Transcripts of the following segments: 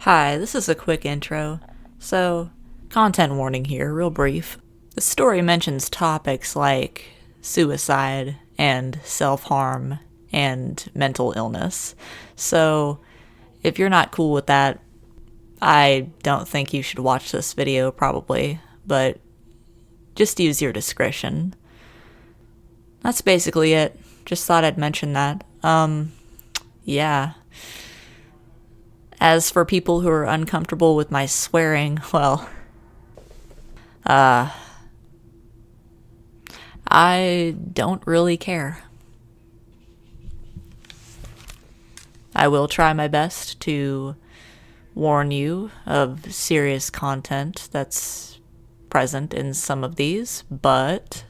Hi, this is a quick intro. So, content warning here, real brief. The story mentions topics like suicide and self harm and mental illness. So, if you're not cool with that, I don't think you should watch this video, probably, but just use your discretion. That's basically it. Just thought I'd mention that. Yeah. As for people who are uncomfortable with my swearing, well, I don't really care. I will try my best to warn you of serious content that's present in some of these, but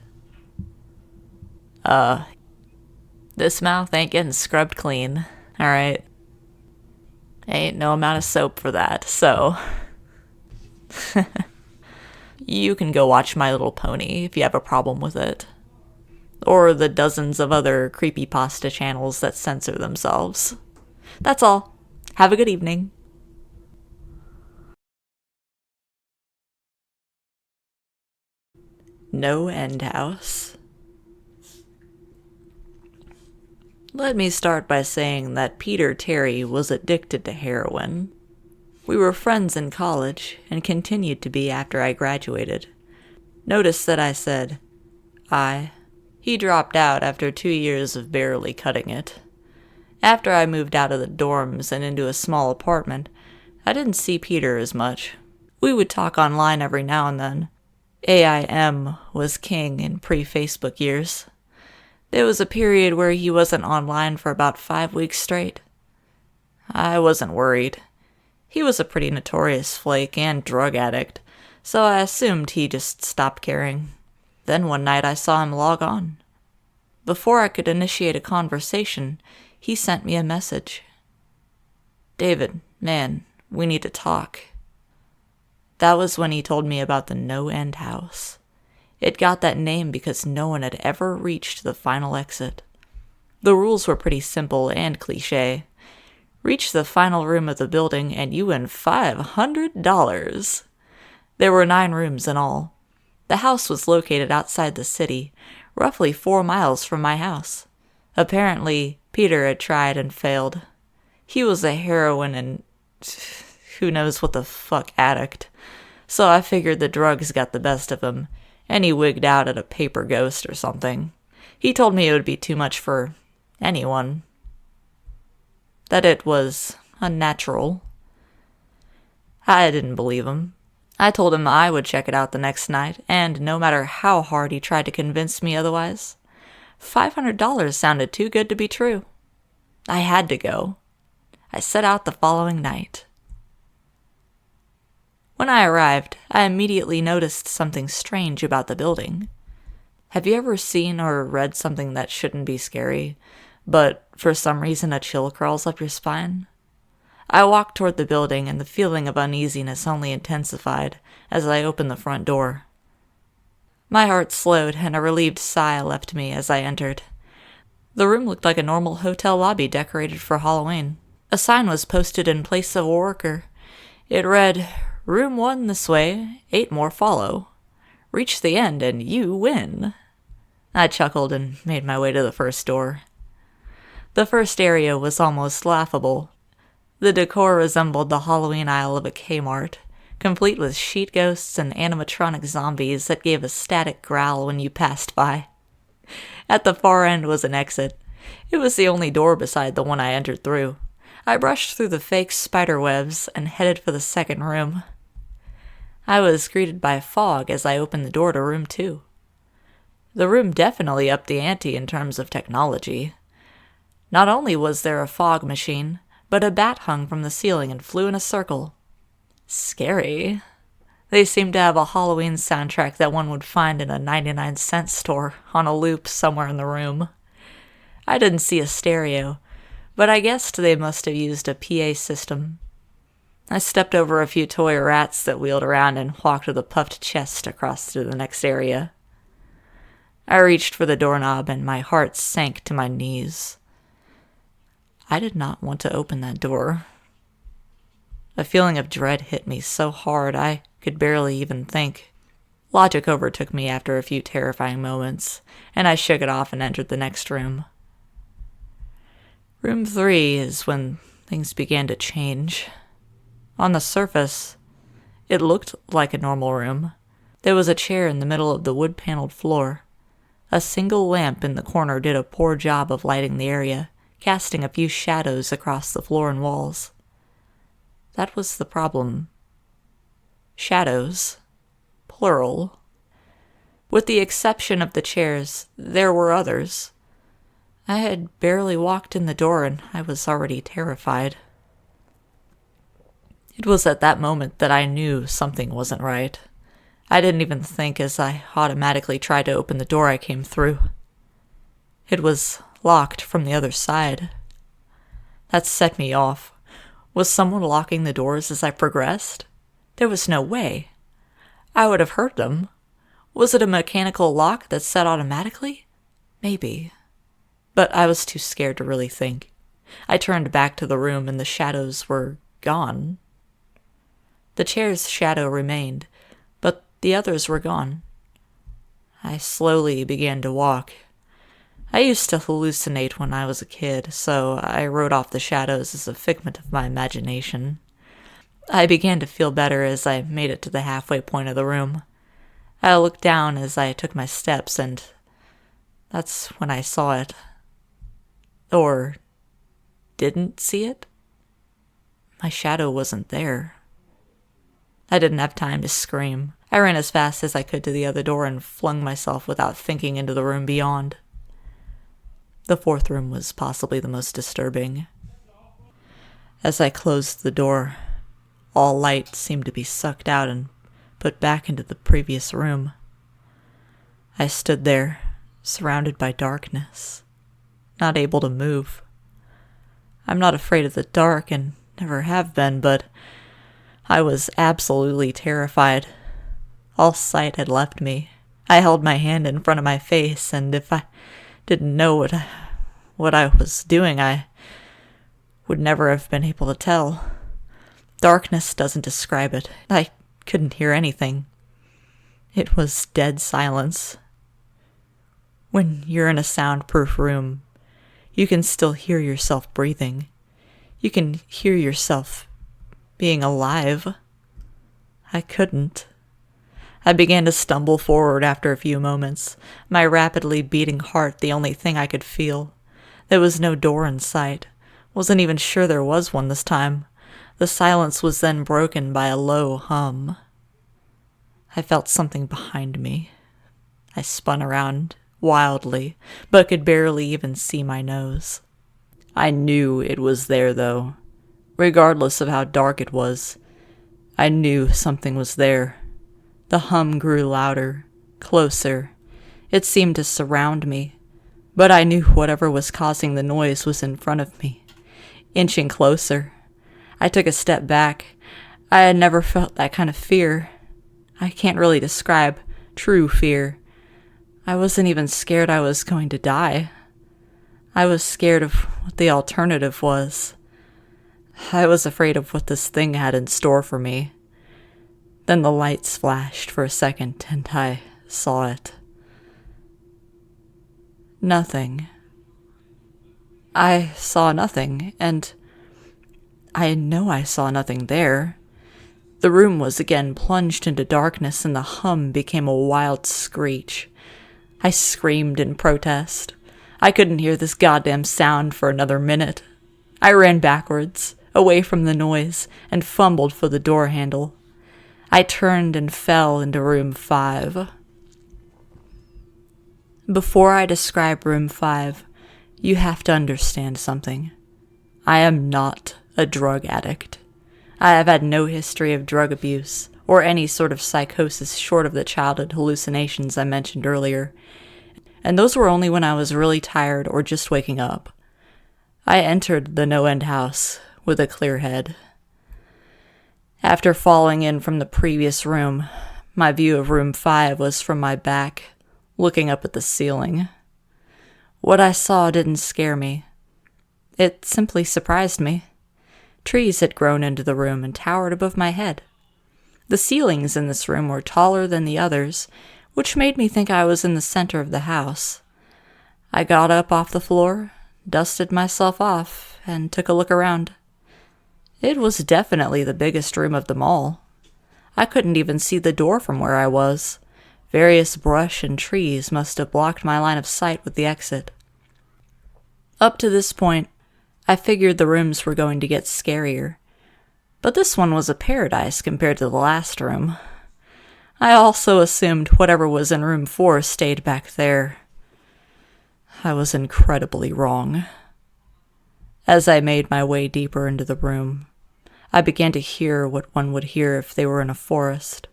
this mouth ain't getting scrubbed clean, alright? Ain't no amount of soap for that, so you can go watch My Little Pony if you have a problem with it. Or the dozens of other creepypasta channels that censor themselves. That's all. Have a good evening. NoEnd house. Let me start by saying that Peter Terry was addicted to heroin. We were friends in college and continued to be after I graduated. Notice that I said, I. He dropped out after 2 years of barely cutting it. After I moved out of the dorms and into a small apartment, I didn't see Peter as much. We would talk online every now and then. AIM was king in pre-Facebook years. There was a period where he wasn't online for about 5 weeks straight. I wasn't worried. He was a pretty notorious flake and drug addict, so I assumed he just stopped caring. Then one night I saw him log on. Before I could initiate a conversation, he sent me a message. David, man, we need to talk. That was when he told me about the NoEnd house. It got that name because no one had ever reached the final exit. The rules were pretty simple and cliché. Reach the final room of the building and you win $500. There were 9 rooms in all. The house was located outside the city, roughly 4 miles from my house. Apparently, Peter had tried and failed. He was a heroin and who knows what the fuck addict. So I figured the drugs got the best of him, and he wigged out at a paper ghost or something. He told me it would be too much for anyone. That it was unnatural. I didn't believe him. I told him I would check it out the next night, and no matter how hard he tried to convince me otherwise, $500 sounded too good to be true. I had to go. I set out the following night. When I arrived, I immediately noticed something strange about the building. Have you ever seen or read something that shouldn't be scary, but for some reason a chill crawls up your spine? I walked toward the building and the feeling of uneasiness only intensified as I opened the front door. My heart slowed and a relieved sigh left me as I entered. The room looked like a normal hotel lobby decorated for Halloween. A sign was posted in place of a worker. It read, Room 1 this way, 8 more follow. Reach the end and you win. I chuckled and made my way to the first door. The first area was almost laughable. The decor resembled the Halloween aisle of a Kmart, complete with sheet ghosts and animatronic zombies that gave a static growl when you passed by. At the far end was an exit. It was the only door beside the one I entered through. I brushed through the fake spider webs and headed for the second room. I was greeted by fog as I opened the door to room 2. The room definitely upped the ante in terms of technology. Not only was there a fog machine, but a bat hung from the ceiling and flew in a circle. Scary. They seemed to have a Halloween soundtrack that one would find in a 99-cent store on a loop somewhere in the room. I didn't see a stereo, but I guessed they must have used a PA system. I stepped over a few toy rats that wheeled around and walked with a puffed chest across to the next area. I reached for the doorknob and my heart sank to my knees. I did not want to open that door. A feeling of dread hit me so hard I could barely even think. Logic overtook me after a few terrifying moments, and I shook it off and entered the next room. Room 3 is when things began to change. On the surface, it looked like a normal room. There was a chair in the middle of the wood-paneled floor. A single lamp in the corner did a poor job of lighting the area, casting a few shadows across the floor and walls. That was the problem. Shadows. Plural. With the exception of the chairs, there were others. I had barely walked in the door and I was already terrified. It was at that moment that I knew something wasn't right. I didn't even think as I automatically tried to open the door I came through. It was locked from the other side. That set me off. Was someone locking the doors as I progressed? There was no way. I would have heard them. Was it a mechanical lock that set automatically? Maybe. But I was too scared to really think. I turned back to the room and the shadows were gone. The chair's shadow remained, but the others were gone. I slowly began to walk. I used to hallucinate when I was a kid, so I wrote off the shadows as a figment of my imagination. I began to feel better as I made it to the halfway point of the room. I looked down as I took my steps, and that's when I saw it. Or didn't see it. My shadow wasn't there. I didn't have time to scream. I ran as fast as I could to the other door and flung myself without thinking into the room beyond. The fourth room was possibly the most disturbing. As I closed the door, all light seemed to be sucked out and put back into the previous room. I stood there, surrounded by darkness, not able to move. I'm not afraid of the dark and never have been, but I was absolutely terrified. All sight had left me. I held my hand in front of my face, and if I didn't know what I was doing, I would never have been able to tell. Darkness doesn't describe it. I couldn't hear anything. It was dead silence. When you're in a soundproof room, you can still hear yourself breathing. You can hear yourself being alive. I couldn't. I began to stumble forward after a few moments, my rapidly beating heart the only thing I could feel. There was no door in sight. Wasn't even sure there was one this time. The silence was then broken by a low hum. I felt something behind me. I spun around wildly, but could barely even see my nose. I knew it was there, though. Regardless of how dark it was, I knew something was there. The hum grew louder, closer. It seemed to surround me, but I knew whatever was causing the noise was in front of me, inching closer. I took a step back. I had never felt that kind of fear. I can't really describe true fear. I wasn't even scared I was going to die. I was scared of what the alternative was. I was afraid of what this thing had in store for me. Then the lights flashed for a second, and I saw it. Nothing. I saw nothing, and I know I saw nothing there. The room was again plunged into darkness, and the hum became a wild screech. I screamed in protest. I couldn't hear this goddamn sound for another minute. I ran backwards, away from the noise, and fumbled for the door handle. I turned and fell into room 5. Before I describe room 5, you have to understand something. I am not a drug addict. I have had no history of drug abuse or any sort of psychosis short of the childhood hallucinations I mentioned earlier, and those were only when I was really tired or just waking up. I entered the NoEnd house with a clear head. After falling in from the previous room, my view of room 5 was from my back, looking up at the ceiling. What I saw didn't scare me. It simply surprised me. Trees had grown into the room and towered above my head. The ceilings in this room were taller than the others, which made me think I was in the center of the house. I got up off the floor, dusted myself off, and took a look around. It was definitely the biggest room of them all. I couldn't even see the door from where I was. Various brush and trees must have blocked my line of sight with the exit. Up to this point, I figured the rooms were going to get scarier, but this one was a paradise compared to the last room. I also assumed whatever was in room 4 stayed back there. I was incredibly wrong. As I made my way deeper into the room, I began to hear what one would hear if they were in a forest.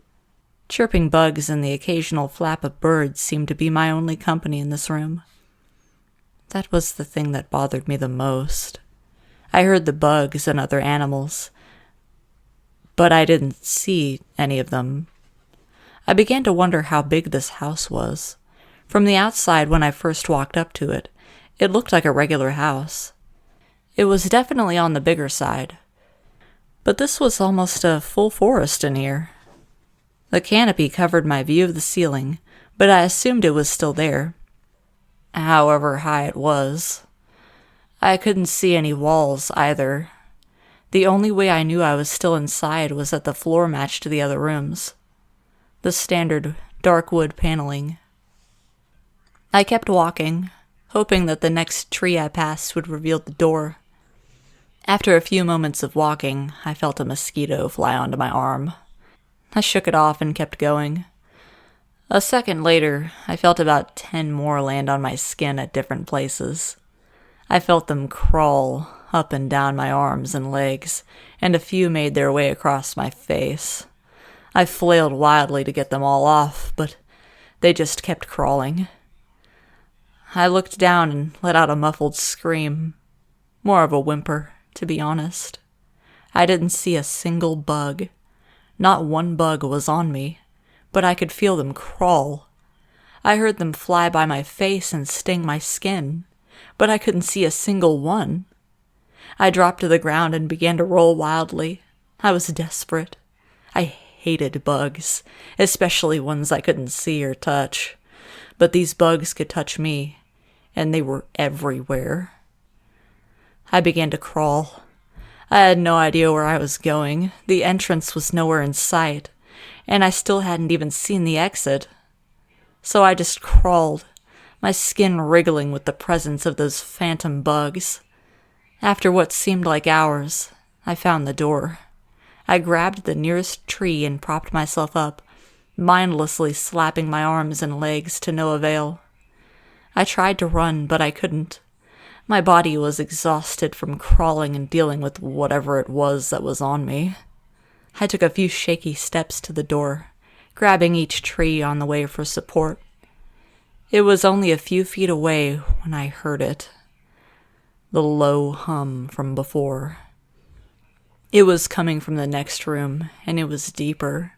Chirping bugs and the occasional flap of birds seemed to be my only company in this room. That was the thing that bothered me the most. I heard the bugs and other animals, but I didn't see any of them. I began to wonder how big this house was. From the outside, when I first walked up to it, it looked like a regular house. It was definitely on the bigger side, but this was almost a full forest in here. The canopy covered my view of the ceiling, but I assumed it was still there. However high it was. I couldn't see any walls either. The only way I knew I was still inside was that the floor matched the other rooms. The standard dark wood paneling. I kept walking, hoping that the next tree I passed would reveal the door. After a few moments of walking, I felt a mosquito fly onto my arm. I shook it off and kept going. A second later, I felt about 10 more land on my skin at different places. I felt them crawl up and down my arms and legs, and a few made their way across my face. I flailed wildly to get them all off, but they just kept crawling. I looked down and let out a muffled scream. More of a whimper, to be honest. I didn't see a single bug. Not one bug was on me, but I could feel them crawl. I heard them fly by my face and sting my skin, but I couldn't see a single one. I dropped to the ground and began to roll wildly. I was desperate. I hated bugs, especially ones I couldn't see or touch. But these bugs could touch me, and they were everywhere. I began to crawl. I had no idea where I was going. The entrance was nowhere in sight, and I still hadn't even seen the exit. So I just crawled, my skin wriggling with the presence of those phantom bugs. After what seemed like hours, I found the door. I grabbed the nearest tree and propped myself up, mindlessly slapping my arms and legs to no avail. I tried to run, but I couldn't. My body was exhausted from crawling and dealing with whatever it was that was on me. I took a few shaky steps to the door, grabbing each tree on the way for support. It was only a few feet away when I heard it. The low hum from before. It was coming from the next room, and it was deeper.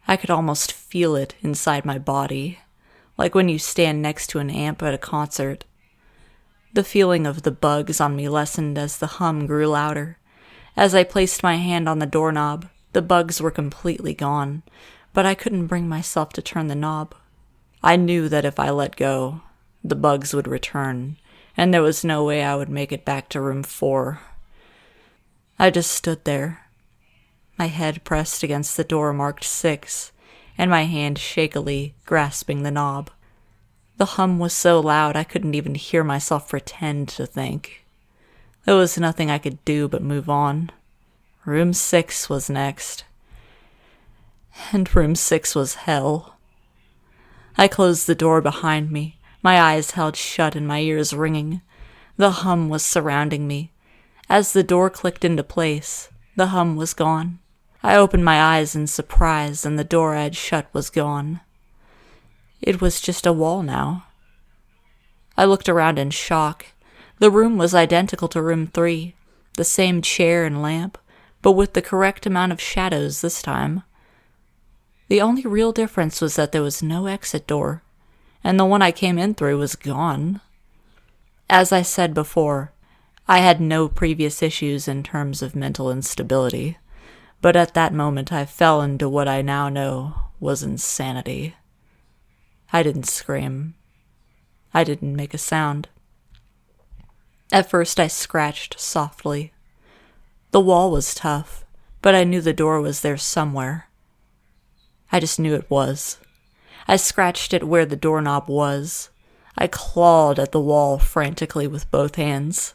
I could almost feel it inside my body, like when you stand next to an amp at a concert. The feeling of the bugs on me lessened as the hum grew louder. As I placed my hand on the doorknob, the bugs were completely gone, but I couldn't bring myself to turn the knob. I knew that if I let go, the bugs would return, and there was no way I would make it back to room 4. I just stood there, my head pressed against the door marked 6, and my hand shakily grasping the knob. The hum was so loud I couldn't even hear myself pretend to think. There was nothing I could do but move on. Room 6 was next. And room 6 was hell. I closed the door behind me, my eyes held shut and my ears ringing. The hum was surrounding me. As the door clicked into place, the hum was gone. I opened my eyes in surprise, and the door I had shut was gone. It was just a wall now. I looked around in shock. The room was identical to room 3, the same chair and lamp, but with the correct amount of shadows this time. The only real difference was that there was no exit door, and the one I came in through was gone. As I said before, I had no previous issues in terms of mental instability, but at that moment I fell into what I now know was insanity. I didn't scream. I didn't make a sound. At first I scratched softly. The wall was tough, but I knew the door was there somewhere. I just knew it was. I scratched it where the doorknob was. I clawed at the wall frantically with both hands,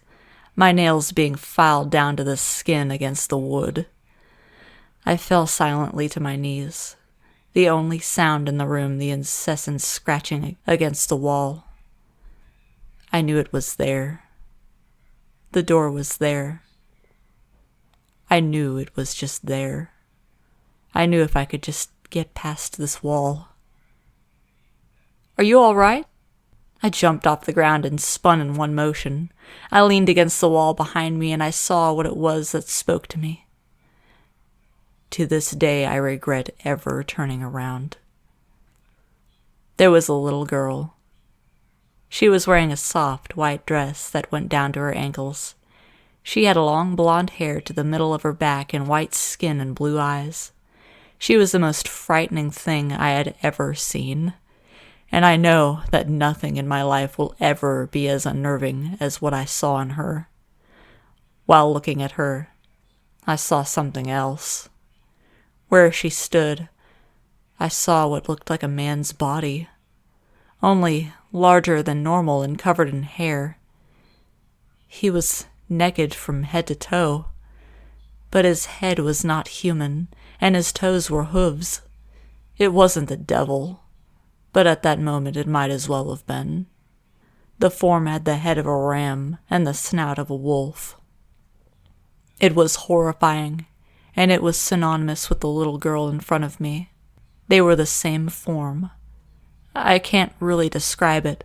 my nails being filed down to the skin against the wood. I fell silently to my knees, the only sound in the room the incessant scratching against the wall. I knew it was there. The door was there. I knew it was just there. I knew if I could just get past this wall. "Are you all right?" I jumped off the ground and spun in one motion. I leaned against the wall behind me and I saw what it was that spoke to me. To this day, I regret ever turning around. There was a little girl. She was wearing a soft, white dress that went down to her ankles. She had long blonde hair to the middle of her back and white skin and blue eyes. She was the most frightening thing I had ever seen, and I know that nothing in my life will ever be as unnerving as what I saw in her. While looking at her, I saw something else. Where she stood, I saw what looked like a man's body, only larger than normal and covered in hair. He was naked from head to toe, but his head was not human, and his toes were hooves. It wasn't the devil, but at that moment it might as well have been. The form had the head of a ram and the snout of a wolf. It was horrifying, and it was synonymous with the little girl in front of me. They were the same form. I can't really describe it,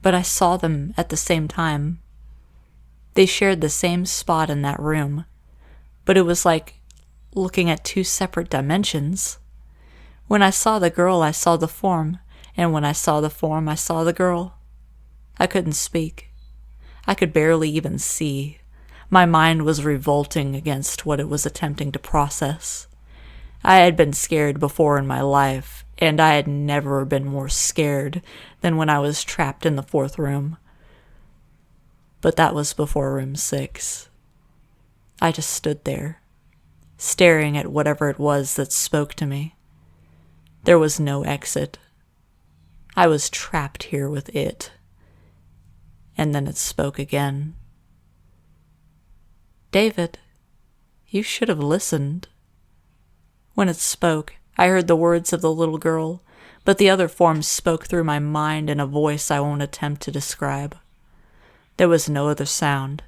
but I saw them at the same time. They shared the same spot in that room, but it was like looking at two separate dimensions. When I saw the girl, I saw the form, and when I saw the form, I saw the girl. I couldn't speak. I could barely even see. My mind was revolting against what it was attempting to process. I had been scared before in my life, and I had never been more scared than when I was trapped in the 4th room. But that was before room 6. I just stood there, staring at whatever it was that spoke to me. There was no exit. I was trapped here with it. And then it spoke again. "David, you should have listened." When it spoke, I heard the words of the little girl, but the other forms spoke through my mind in a voice I won't attempt to describe. There was no other sound.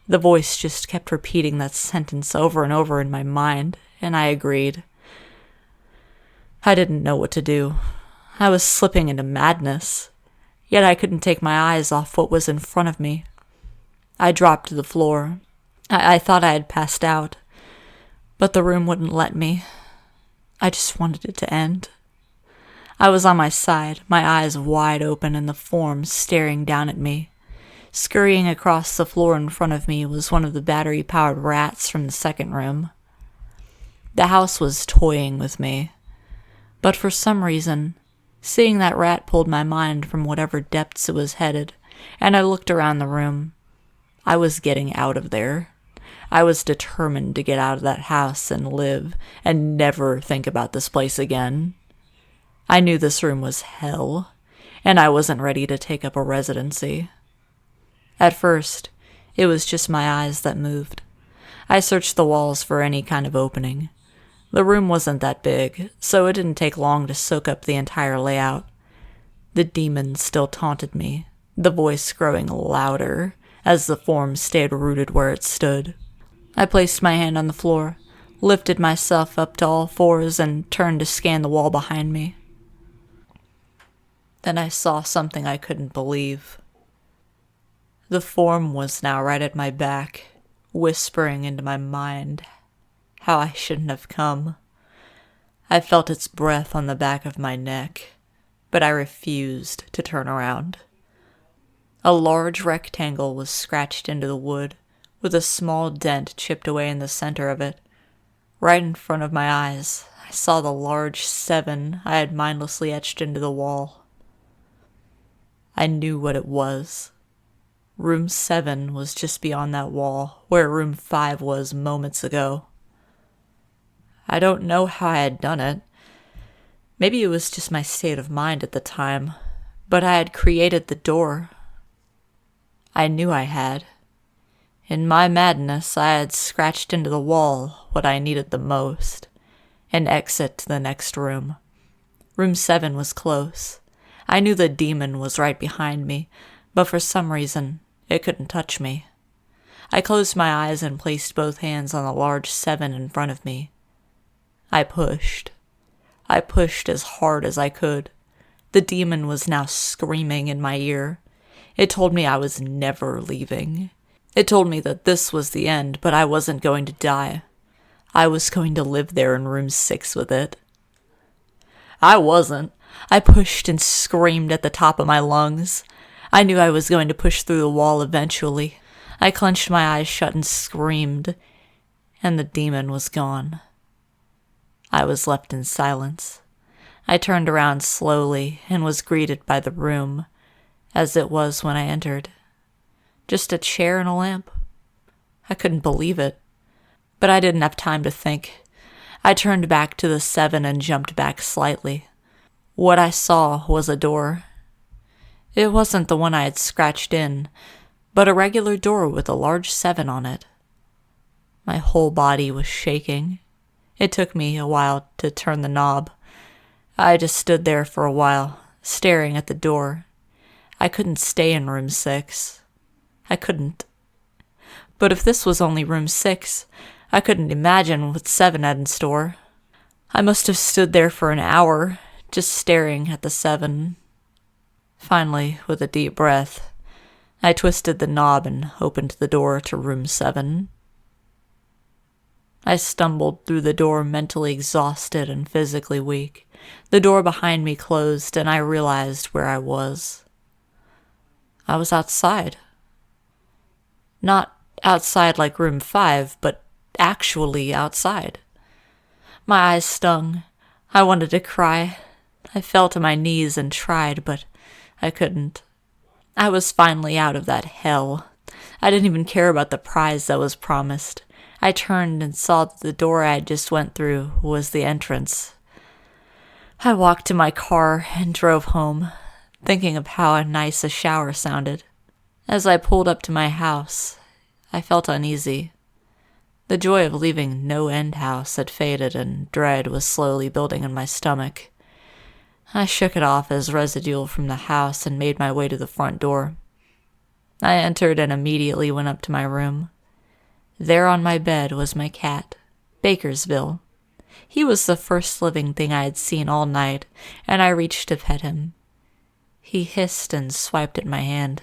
The voice just kept repeating that sentence over and over in my mind, and I agreed. I didn't know what to do. I was slipping into madness, yet I couldn't take my eyes off what was in front of me. I dropped to the floor. I thought I had passed out, but the room wouldn't let me. I just wanted it to end. I was on my side, my eyes wide open and the form staring down at me. Scurrying across the floor in front of me was one of the battery-powered rats from the 2nd room. The house was toying with me, but for some reason, seeing that rat pulled my mind from whatever depths it was headed, and I looked around the room. I was getting out of there. I was determined to get out of that house and live and never think about this place again. I knew this room was hell, and I wasn't ready to take up a residency. At first, it was just my eyes that moved. I searched the walls for any kind of opening. The room wasn't that big, so it didn't take long to soak up the entire layout. The demon still taunted me, the voice growing louder as the form stayed rooted where it stood. I placed my hand on the floor, lifted myself up to all fours, and turned to scan the wall behind me. Then I saw something I couldn't believe. The form was now right at my back, whispering into my mind how I shouldn't have come. I felt its breath on the back of my neck, but I refused to turn around. A large rectangle was scratched into the wood, with a small dent chipped away in the center of it. Right in front of my eyes, I saw the large 7 I had mindlessly etched into the wall. I knew what it was. Room 7 was just beyond that wall, where room 5 was moments ago. I don't know how I had done it. Maybe it was just my state of mind at the time, but I had created the door. I knew I had. In my madness, I had scratched into the wall what I needed the most, an exit to the next room. Room 7 was close. I knew the demon was right behind me, but for some reason, it couldn't touch me. I closed my eyes and placed both hands on the large 7 in front of me. I pushed. I pushed as hard as I could. The demon was now screaming in my ear. It told me I was never leaving. It told me that this was the end, but I wasn't going to die. I was going to live there in room 6 with it. I wasn't. I pushed and screamed at the top of my lungs. I knew I was going to push through the wall eventually. I clenched my eyes shut and screamed, and the demon was gone. I was left in silence. I turned around slowly and was greeted by the room, as it was when I entered. Just a chair and a lamp. I couldn't believe it, but I didn't have time to think. I turned back to the 7 and jumped back slightly. What I saw was a door. It wasn't the one I had scratched in, but a regular door with a large 7 on it. My whole body was shaking. It took me a while to turn the knob. I just stood there for a while, staring at the door. I couldn't stay in room 6. I couldn't. But if this was only room 6, I couldn't imagine what 7 had in store. I must have stood there for an hour, just staring at the 7. Finally, with a deep breath, I twisted the knob and opened the door to room 7. I stumbled through the door mentally exhausted and physically weak. The door behind me closed, and I realized where I was. I was outside. Not outside like room 5, but actually outside. My eyes stung. I wanted to cry. I fell to my knees and tried, but I couldn't. I was finally out of that hell. I didn't even care about the prize that was promised. I turned and saw that the door I had just went through was the entrance. I walked to my car and drove home, thinking of how nice a shower sounded. As I pulled up to my house, I felt uneasy. The joy of leaving NoEnd house had faded and dread was slowly building in my stomach. I shook it off as residual from the house and made my way to the front door. I entered and immediately went up to my room. There on my bed was my cat, Bakersville. He was the first living thing I had seen all night, and I reached to pet him. He hissed and swiped at my hand.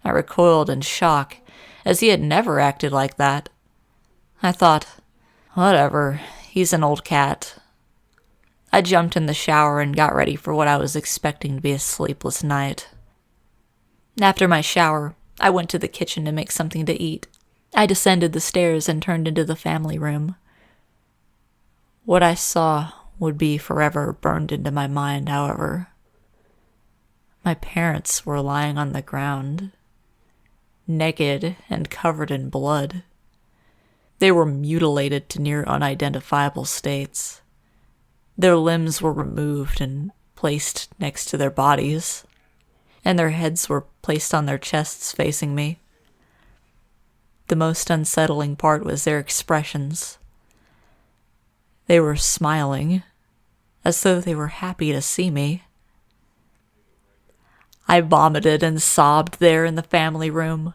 I recoiled in shock, as he had never acted like that. I thought, whatever, he's an old cat. I jumped in the shower and got ready for what I was expecting to be a sleepless night. After my shower, I went to the kitchen to make something to eat. I descended the stairs and turned into the family room. What I saw would be forever burned into my mind, however. My parents were lying on the ground, naked and covered in blood. They were mutilated to near unidentifiable states. Their limbs were removed and placed next to their bodies, and their heads were placed on their chests facing me. The most unsettling part was their expressions. They were smiling, as though they were happy to see me. I vomited and sobbed there in the family room.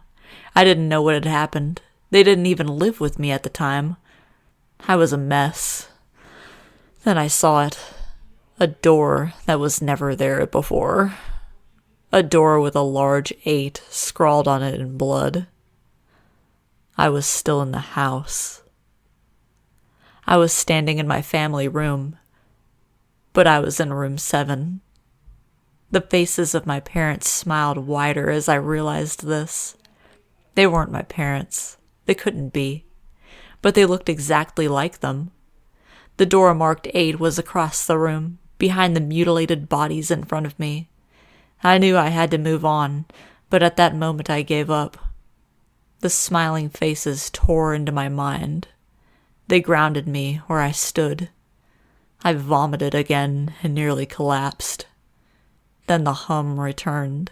I didn't know what had happened. They didn't even live with me at the time. I was a mess. Then I saw it. A door that was never there before. A door with a large 8 scrawled on it in blood. I was still in the house. I was standing in my family room, but I was in room 7. The faces of my parents smiled wider as I realized this. They weren't my parents. They couldn't be. But they looked exactly like them. The door marked 8 was across the room, behind the mutilated bodies in front of me. I knew I had to move on, but at that moment I gave up. The smiling faces tore into my mind. They grounded me where I stood. I vomited again and nearly collapsed. Then the hum returned.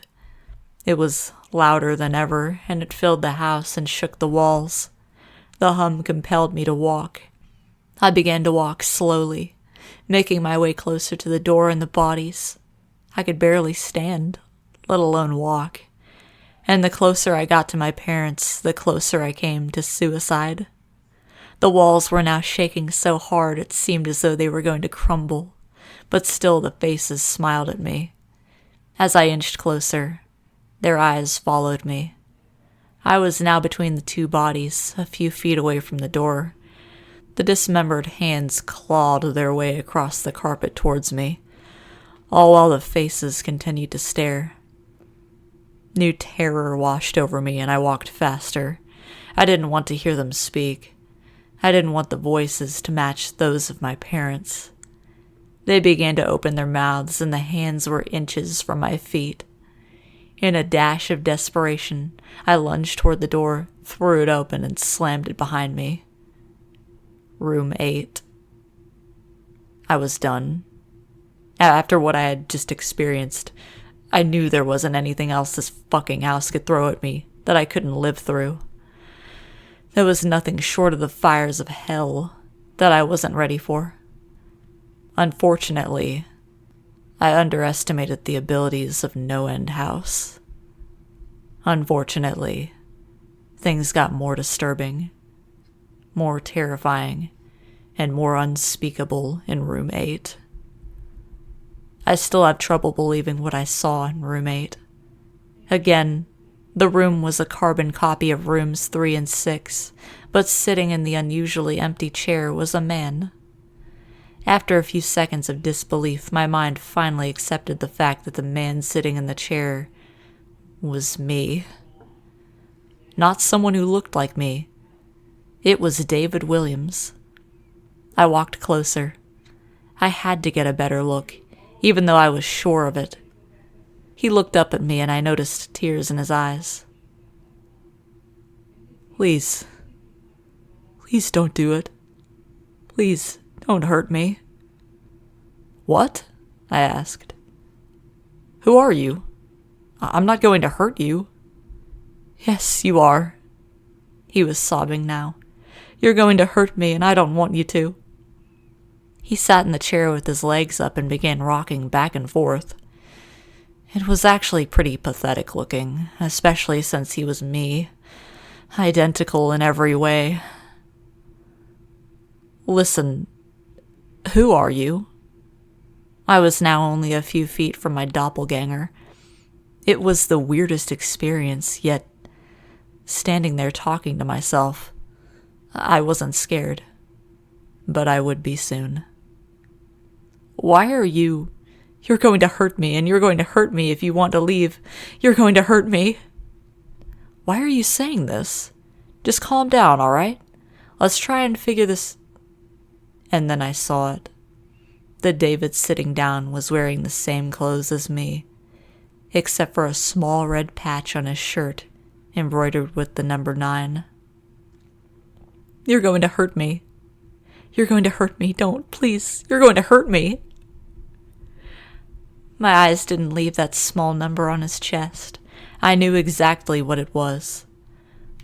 It was louder than ever, and it filled the house and shook the walls. The hum compelled me to walk. I began to walk slowly, making my way closer to the door and the bodies. I could barely stand, let alone walk. And the closer I got to my parents, the closer I came to suicide. The walls were now shaking so hard it seemed as though they were going to crumble, but still the faces smiled at me. As I inched closer, their eyes followed me. I was now between the 2 bodies, a few feet away from the door. The dismembered hands clawed their way across the carpet towards me, all while the faces continued to stare. New terror washed over me, and I walked faster. I didn't want to hear them speak. I didn't want the voices to match those of my parents. They began to open their mouths, and the hands were inches from my feet. In a dash of desperation, I lunged toward the door, threw it open, and slammed it behind me. Room 8. I was done. After what I had just experienced, I knew there wasn't anything else this fucking house could throw at me that I couldn't live through. There was nothing short of the fires of hell that I wasn't ready for. Unfortunately, I underestimated the abilities of NoEnd House. Unfortunately, things got more disturbing, more terrifying, and more unspeakable in Room 8. I still have trouble believing what I saw in Room 8. Again, the room was a carbon copy of Rooms 3 and 6, but sitting in the unusually empty chair was a man. After a few seconds of disbelief, my mind finally accepted the fact that the man sitting in the chair was me. Not someone who looked like me. It was David Williams. I walked closer. I had to get a better look, even though I was sure of it. He looked up at me, and I noticed tears in his eyes. Please don't do it. Please don't hurt me. What? I asked. Who are you? I'm not going to hurt you. Yes, you are. He was sobbing now. You're going to hurt me, and I don't want you to. He sat in the chair with his legs up and began rocking back and forth. It was actually pretty pathetic looking, especially since he was me, identical in every way. Listen, who are you? I was now only a few feet from my doppelganger. It was the weirdest experience, yet standing there talking to myself, I wasn't scared, but I would be soon. Why are you... You're going to hurt me, and you're going to hurt me if you want to leave. You're going to hurt me. Why are you saying this? Just calm down, all right? Let's try and figure this... And then I saw it. The David sitting down was wearing the same clothes as me, except for a small red patch on his shirt embroidered with the number 9. You're going to hurt me. You're going to hurt me. Don't, please. You're going to hurt me. My eyes didn't leave that small number on his chest. I knew exactly what it was.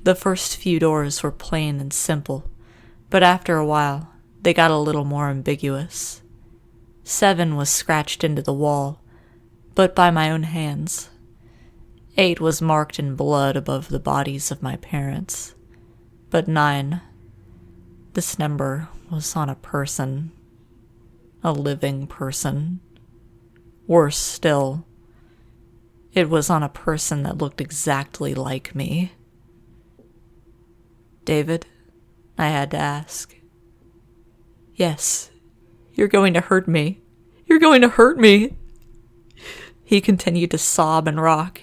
The first few doors were plain and simple, but after a while, they got a little more ambiguous. 7 was scratched into the wall, but by my own hands. 8 was marked in blood above the bodies of my parents. But 9, this number was on a person. A living person. Worse still, it was on a person that looked exactly like me. David, I had to ask. Yes, you're going to hurt me. You're going to hurt me. He continued to sob and rock.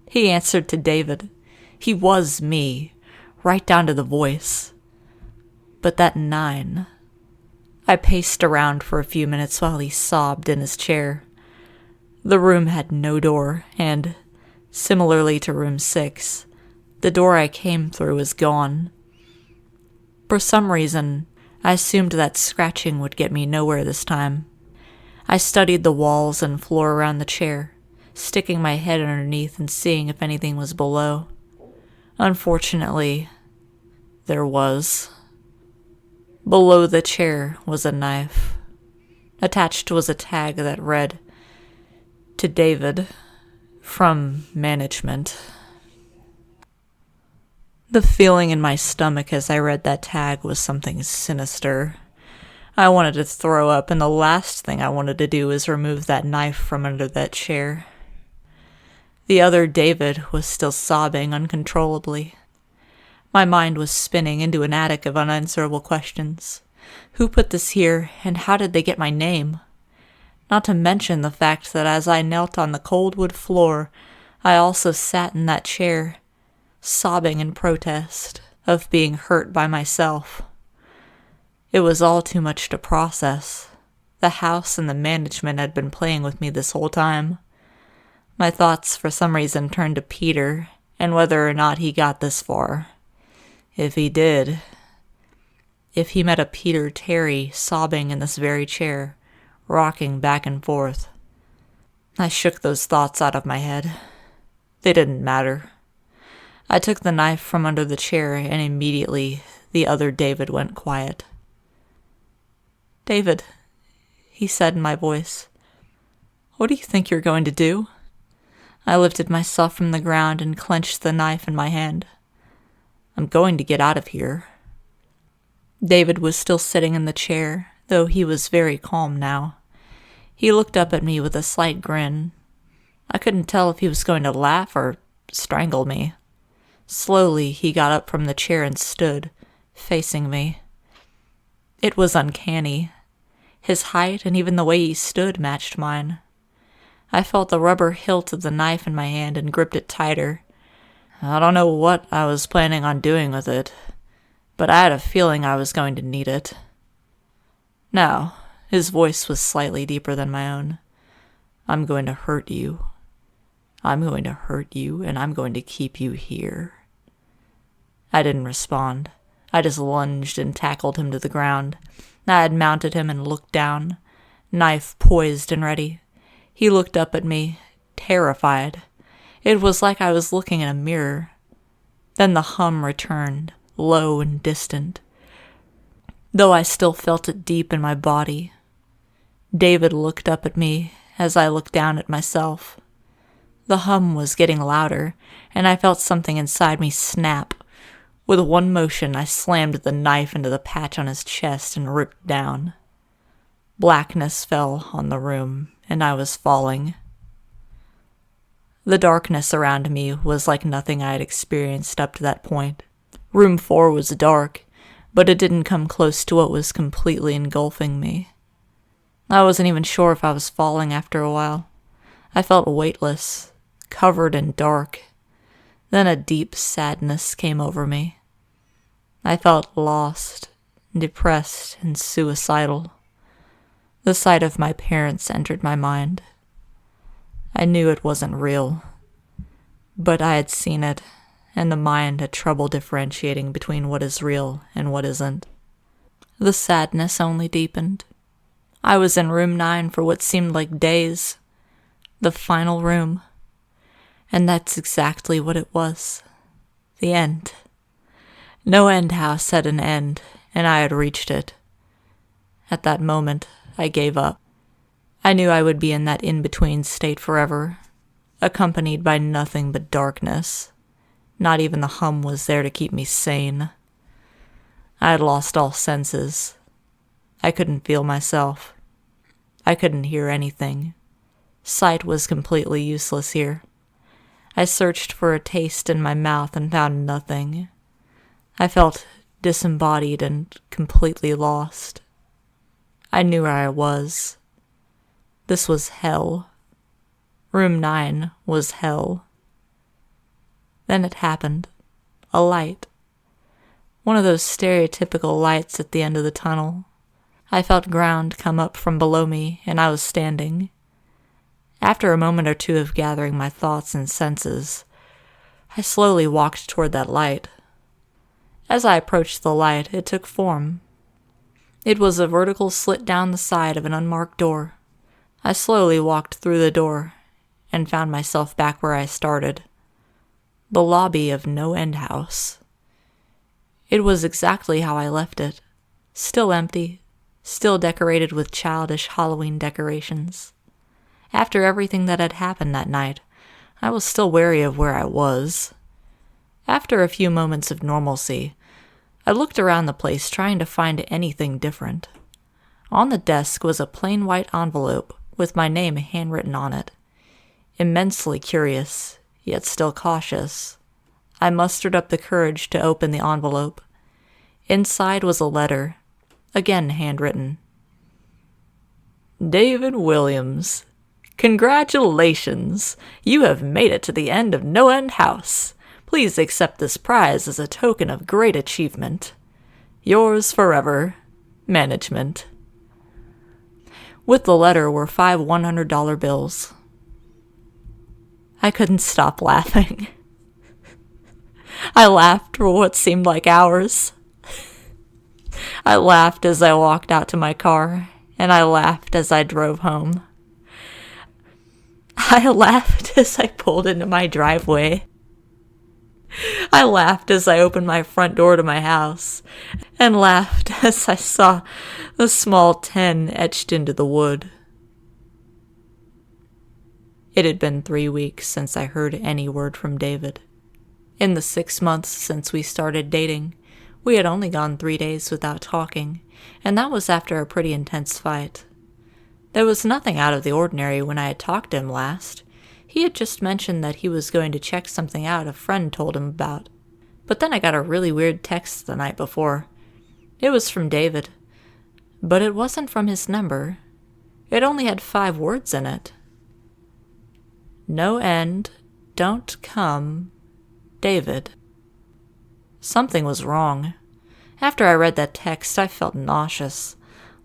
He answered to David. He was me, right down to the voice. But that 9... I paced around for a few minutes while he sobbed in his chair. The room had no door, and, similarly to room 6, the door I came through was gone. For some reason, I assumed that scratching would get me nowhere this time. I studied the walls and floor around the chair, sticking my head underneath and seeing if anything was below. Unfortunately, there was. Below the chair was a knife. Attached was a tag that read, "To David, from management." The feeling in my stomach as I read that tag was something sinister. I wanted to throw up, and the last thing I wanted to do was remove that knife from under that chair. The other David was still sobbing uncontrollably. My mind was spinning into an attic of unanswerable questions. Who put this here, and how did they get my name? Not to mention the fact that as I knelt on the cold wood floor, I also sat in that chair, sobbing in protest of being hurt by myself. It was all too much to process. The house and the management had been playing with me this whole time. My thoughts, for some reason, turned to Peter, and whether or not he got this far. If he did, if he met a Peter Terry sobbing in this very chair, rocking back and forth. I shook those thoughts out of my head. They didn't matter. I took the knife from under the chair, and immediately the other David went quiet. "David," he said in my voice, "what do you think you're going to do?" I lifted myself from the ground and clenched the knife in my hand. "I'm going to get out of here." David was still sitting in the chair, though he was very calm now. He looked up at me with a slight grin. I couldn't tell if he was going to laugh or strangle me. Slowly, he got up from the chair and stood, facing me. It was uncanny. His height and even the way he stood matched mine. I felt the rubber hilt of the knife in my hand and gripped it tighter. I don't know what I was planning on doing with it, but I had a feeling I was going to need it. Now, his voice was slightly deeper than my own. "I'm going to hurt you. I'm going to hurt you, and I'm going to keep you here." I didn't respond. I just lunged and tackled him to the ground. I had mounted him and looked down, knife poised and ready. He looked up at me, terrified. It was like I was looking in a mirror. Then the hum returned, low and distant, though I still felt it deep in my body. David looked up at me as I looked down at myself. The hum was getting louder, and I felt something inside me snap. With one motion, I slammed the knife into the patch on his chest and ripped down. Blackness fell on the room, and I was falling. The darkness around me was like nothing I had experienced up to that point. Room 4 was dark, but it didn't come close to what was completely engulfing me. I wasn't even sure if I was falling after a while. I felt weightless, covered in dark. Then a deep sadness came over me. I felt lost, depressed, and suicidal. The sight of my parents entered my mind. I knew it wasn't real, but I had seen it, and the mind had trouble differentiating between what is real and what isn't. The sadness only deepened. I was in room 9 for what seemed like days, the final room, and that's exactly what it was. The end. NoEnd house had an end, and I had reached it. At that moment, I gave up. I knew I would be in that in-between state forever, accompanied by nothing but darkness. Not even the hum was there to keep me sane. I had lost all senses. I couldn't feel myself. I couldn't hear anything. Sight was completely useless here. I searched for a taste in my mouth and found nothing. I felt disembodied and completely lost. I knew where I was. This was hell. Room 9 was hell. Then it happened. A light. One of those stereotypical lights at the end of the tunnel. I felt ground come up from below me, and I was standing. After a moment or two of gathering my thoughts and senses, I slowly walked toward that light. As I approached the light, it took form. It was a vertical slit down the side of an unmarked door. I slowly walked through the door and found myself back where I started. The lobby of NoEnd House. It was exactly how I left it. Still empty, still decorated with childish Halloween decorations. After everything that had happened that night, I was still wary of where I was. After a few moments of normalcy, I looked around the place trying to find anything different. On the desk was a plain white envelope with my name handwritten on it. Immensely curious, yet still cautious, I mustered up the courage to open the envelope. Inside was a letter, again handwritten. David Williams, congratulations! You have made it to the end of NoEnd House. Please accept this prize as a token of great achievement. Yours forever, Management. With the letter were 5 $100 bills. I couldn't stop laughing. I laughed for what seemed like hours. I laughed as I walked out to my car, and I laughed as I drove home. I laughed as I pulled into my driveway. I laughed as I opened my front door to my house, and laughed as I saw the small 10 etched into the wood. It had been 3 weeks since I heard any word from David. In the 6 months since we started dating, we had only gone 3 days without talking, and that was after a pretty intense fight. There was nothing out of the ordinary when I had talked to him last. He had just mentioned that he was going to check something out a friend told him about. But then I got a really weird text the night before. It was from David, but it wasn't from his number. It only had 5 words in it. No end, don't come, David. Something was wrong. After I read that text, I felt nauseous,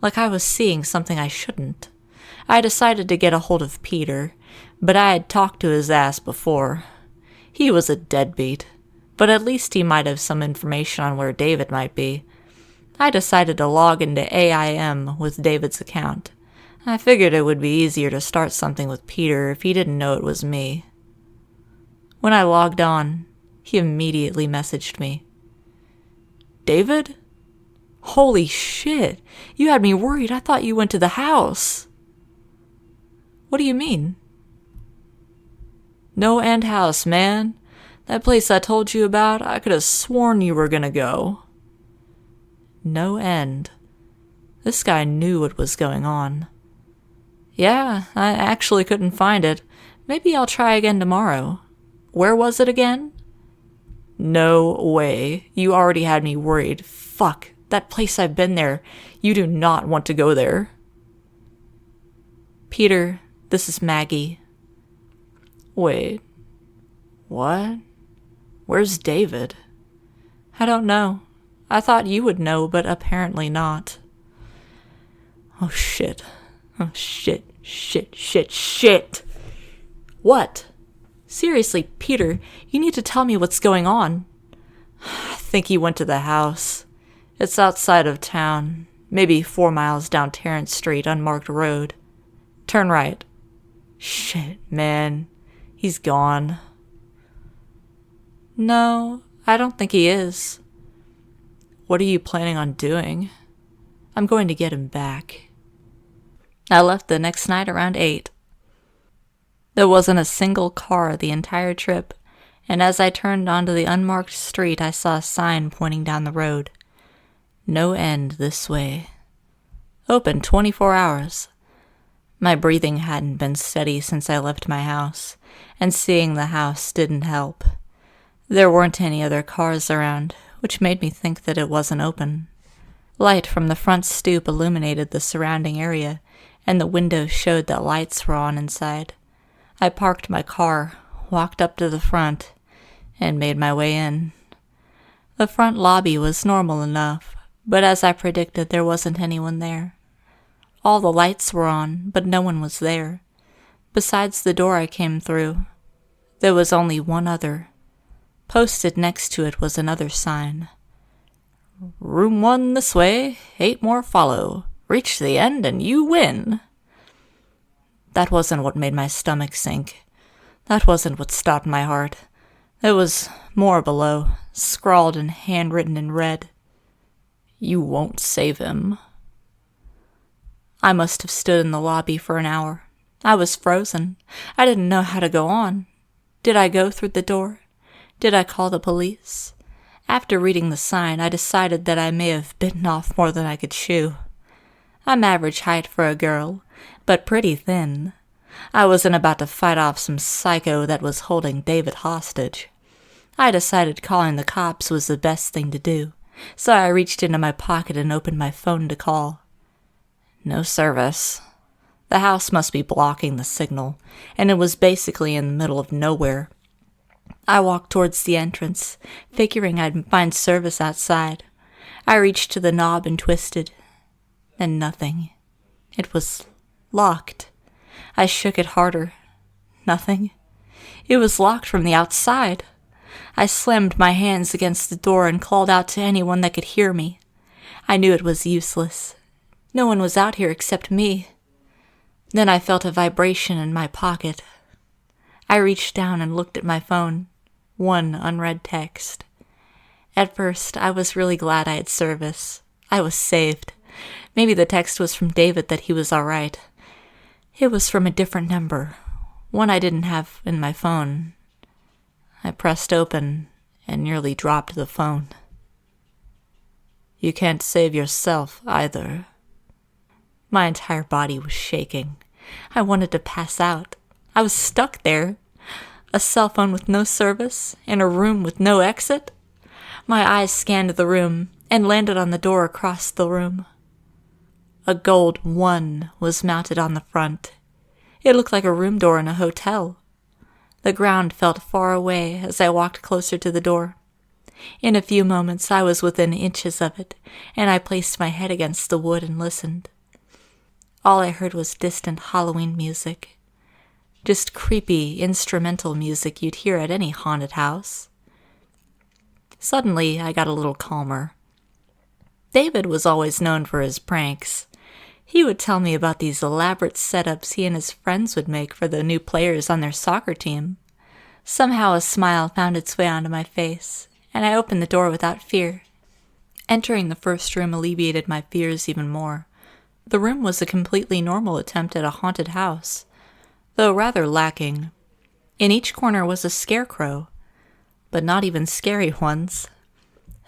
like I was seeing something I shouldn't. I decided to get a hold of Peter, but I had talked to his ass before. He was a deadbeat, but at least he might have some information on where David might be. I decided to log into AIM with David's account. I figured it would be easier to start something with Peter if he didn't know it was me. When I logged on, he immediately messaged me. David? Holy shit, you had me worried. I thought you went to the house. What do you mean? NoEnd House, man. That place I told you about, I could have sworn you were gonna go. NoEnd. This guy knew what was going on. Yeah, I actually couldn't find it. Maybe I'll try again tomorrow. Where was it again? No way. You already had me worried. Fuck. That place I've been there. You do not want to go there. Peter, this is Maggie. Wait. What? Where's David? I don't know. I thought you would know, but apparently not. Oh shit. Oh shit. Shit. What? Seriously, Peter, you need to tell me what's going on. I think he went to the house. It's outside of town, maybe 4 miles down Terrence Street, unmarked road. Turn right. Shit, man. He's gone. No, I don't think he is. What are you planning on doing? I'm going to get him back. I left the next night around 8. There wasn't a single car the entire trip, and as I turned onto the unmarked street, I saw a sign pointing down the road. No end this way. Open 24 hours. My breathing hadn't been steady since I left my house, and seeing the house didn't help. There weren't any other cars around, which made me think that it wasn't open. Light from the front stoop illuminated the surrounding area, and the windows showed that lights were on inside. I parked my car, walked up to the front, and made my way in. The front lobby was normal enough, but as I predicted, there wasn't anyone there. All the lights were on, but no one was there. Besides the door I came through, there was only one other. Posted next to it was another sign. Room 1 this way, 8 more follow. Reach the end and you win. That wasn't what made my stomach sink. That wasn't what stopped my heart. There was more below, scrawled and handwritten in red. You won't save him. I must have stood in the lobby for an hour. I was frozen. I didn't know how to go on. Did I go through the door? Did I call the police? After reading the sign, I decided that I may have bitten off more than I could chew. I'm average height for a girl, but pretty thin. I wasn't about to fight off some psycho that was holding David hostage. I decided calling the cops was the best thing to do, so I reached into my pocket and opened my phone to call. No service. The house must be blocking the signal, and it was basically in the middle of nowhere. I walked towards the entrance, figuring I'd find service outside. I reached to the knob and twisted. Then nothing. It was locked. I shook it harder. Nothing. It was locked from the outside. I slammed my hands against the door and called out to anyone that could hear me. I knew it was useless. No one was out here except me. Then I felt a vibration in my pocket. I reached down and looked at my phone. One unread text. At first, I was really glad I had service. I was saved. Maybe the text was from David that he was all right. It was from a different number, one I didn't have in my phone. I pressed open and nearly dropped the phone. You can't save yourself either. My entire body was shaking. I wanted to pass out. I was stuck there. A cell phone with no service, in a room with no exit. My eyes scanned the room and landed on the door across the room. A gold 1 was mounted on the front. It looked like a room door in a hotel. The ground felt far away as I walked closer to the door. In a few moments I was within inches of it, and I placed my head against the wood and listened. All I heard was distant Halloween music. Just creepy instrumental music you'd hear at any haunted house. Suddenly, I got a little calmer. David was always known for his pranks. He would tell me about these elaborate setups he and his friends would make for the new players on their soccer team. Somehow a smile found its way onto my face, and I opened the door without fear. Entering the first room alleviated my fears even more. The room was a completely normal attempt at a haunted house, though rather lacking. In each corner was a scarecrow, but not even scary ones.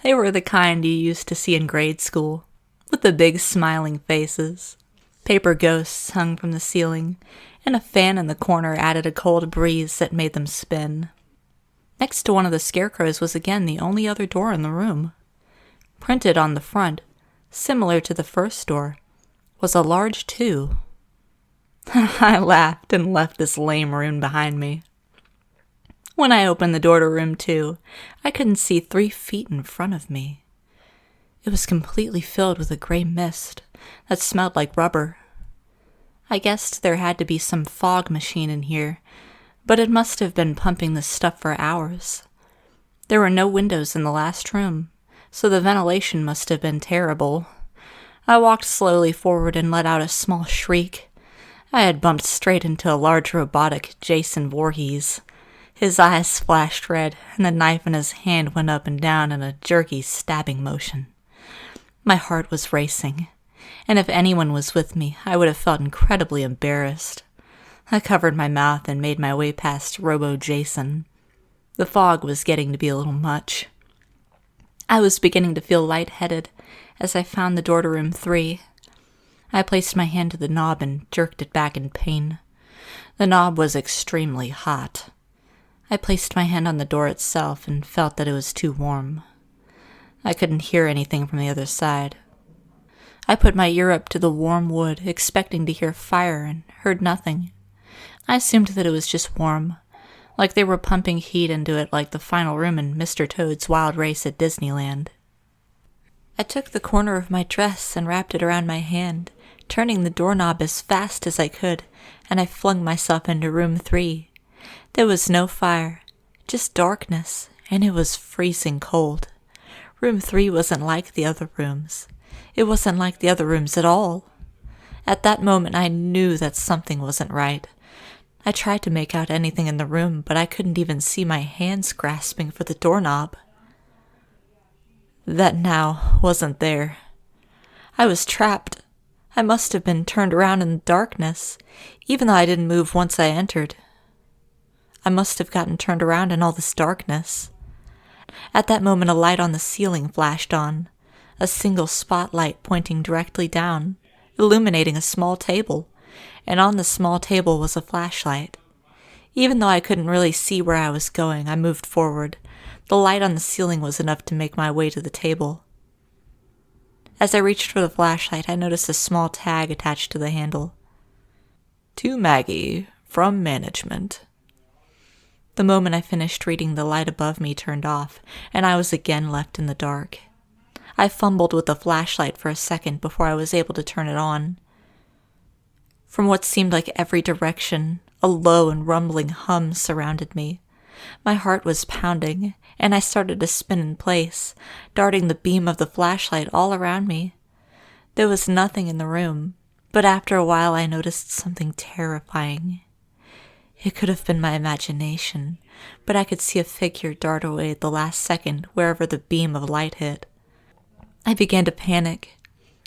They were the kind you used to see in grade school, with the big smiling faces. Paper ghosts hung from the ceiling, and a fan in the corner added a cold breeze that made them spin. Next to one of the scarecrows was again the only other door in the room. Printed on the front, similar to the first door, was a large 2. I laughed and left this lame rune behind me. When I opened the door to room 2, I couldn't see 3 feet in front of me. It was completely filled with a gray mist that smelled like rubber. I guessed there had to be some fog machine in here, but it must have been pumping this stuff for hours. There were no windows in the last room, so the ventilation must have been terrible. I walked slowly forward and let out a small shriek. I had bumped straight into a large robotic Jason Voorhees. His eyes flashed red, and the knife in his hand went up and down in a jerky stabbing motion. My heart was racing, and if anyone was with me, I would have felt incredibly embarrassed. I covered my mouth and made my way past Robo-Jason. The fog was getting to be a little much. I was beginning to feel lightheaded as I found the door to room 3. I placed my hand to the knob and jerked it back in pain. The knob was extremely hot. I placed my hand on the door itself and felt that it was too warm. I couldn't hear anything from the other side. I put my ear up to the warm wood, expecting to hear fire, and heard nothing. I assumed that it was just warm, like they were pumping heat into it like the final room in Mr. Toad's Wild Race at Disneyland. I took the corner of my dress and wrapped it around my hand, turning the doorknob as fast as I could, and I flung myself into room 3. There was no fire, just darkness, and it was freezing cold. Room 3 wasn't like the other rooms. It wasn't like the other rooms at all. At that moment, I knew that something wasn't right. I tried to make out anything in the room, but I couldn't even see my hands grasping for the doorknob. That now wasn't there. I was trapped. I must have been turned around in the darkness, even though I didn't move once I entered. I must have gotten turned around in all this darkness. At that moment, a light on the ceiling flashed on, a single spotlight pointing directly down, illuminating a small table, and on the small table was a flashlight. Even though I couldn't really see where I was going, I moved forward. The light on the ceiling was enough to make my way to the table. As I reached for the flashlight, I noticed a small tag attached to the handle. To Maggie, from management. The moment I finished reading, the light above me turned off, and I was again left in the dark. I fumbled with the flashlight for a second before I was able to turn it on. From what seemed like every direction, a low and rumbling hum surrounded me. My heart was pounding, and I started to spin in place, darting the beam of the flashlight all around me. There was nothing in the room, but after a while I noticed something terrifying. It could have been my imagination, but I could see a figure dart away at the last second wherever the beam of light hit. I began to panic.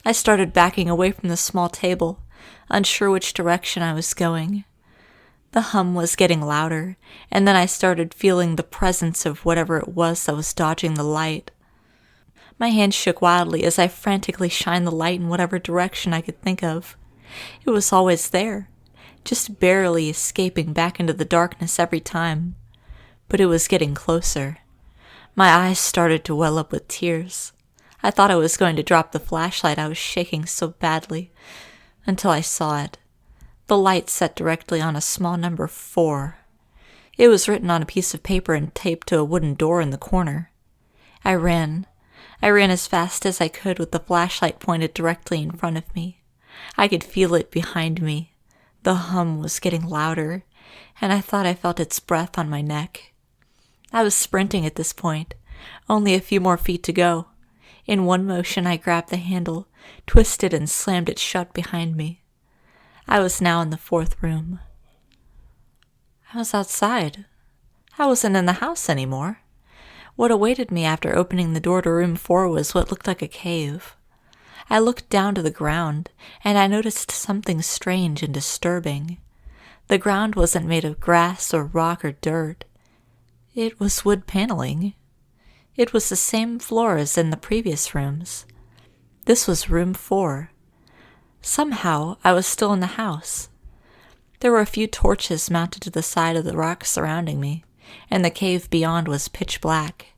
I started backing away from the small table, unsure which direction I was going. The hum was getting louder, and then I started feeling the presence of whatever it was that was dodging the light. My hands shook wildly as I frantically shined the light in whatever direction I could think of. It was always there, just barely escaping back into the darkness every time. But it was getting closer. My eyes started to well up with tears. I thought I was going to drop the flashlight, I was shaking so badly, until I saw it. The light set directly on a small number 4. It was written on a piece of paper and taped to a wooden door in the corner. I ran as fast as I could with the flashlight pointed directly in front of me. I could feel it behind me. The hum was getting louder, and I thought I felt its breath on my neck. I was sprinting at this point, only a few more feet to go. In one motion, I grabbed the handle, twisted and slammed it shut behind me. I was now in the 4th room. I was outside. I wasn't in the house anymore. What awaited me after opening the door to room 4 was what looked like a cave. I looked down to the ground, and I noticed something strange and disturbing. The ground wasn't made of grass or rock or dirt. It was wood paneling. It was the same floor as in the previous rooms. This was room 4. Somehow, I was still in the house. There were a few torches mounted to the side of the rocks surrounding me, and the cave beyond was pitch black.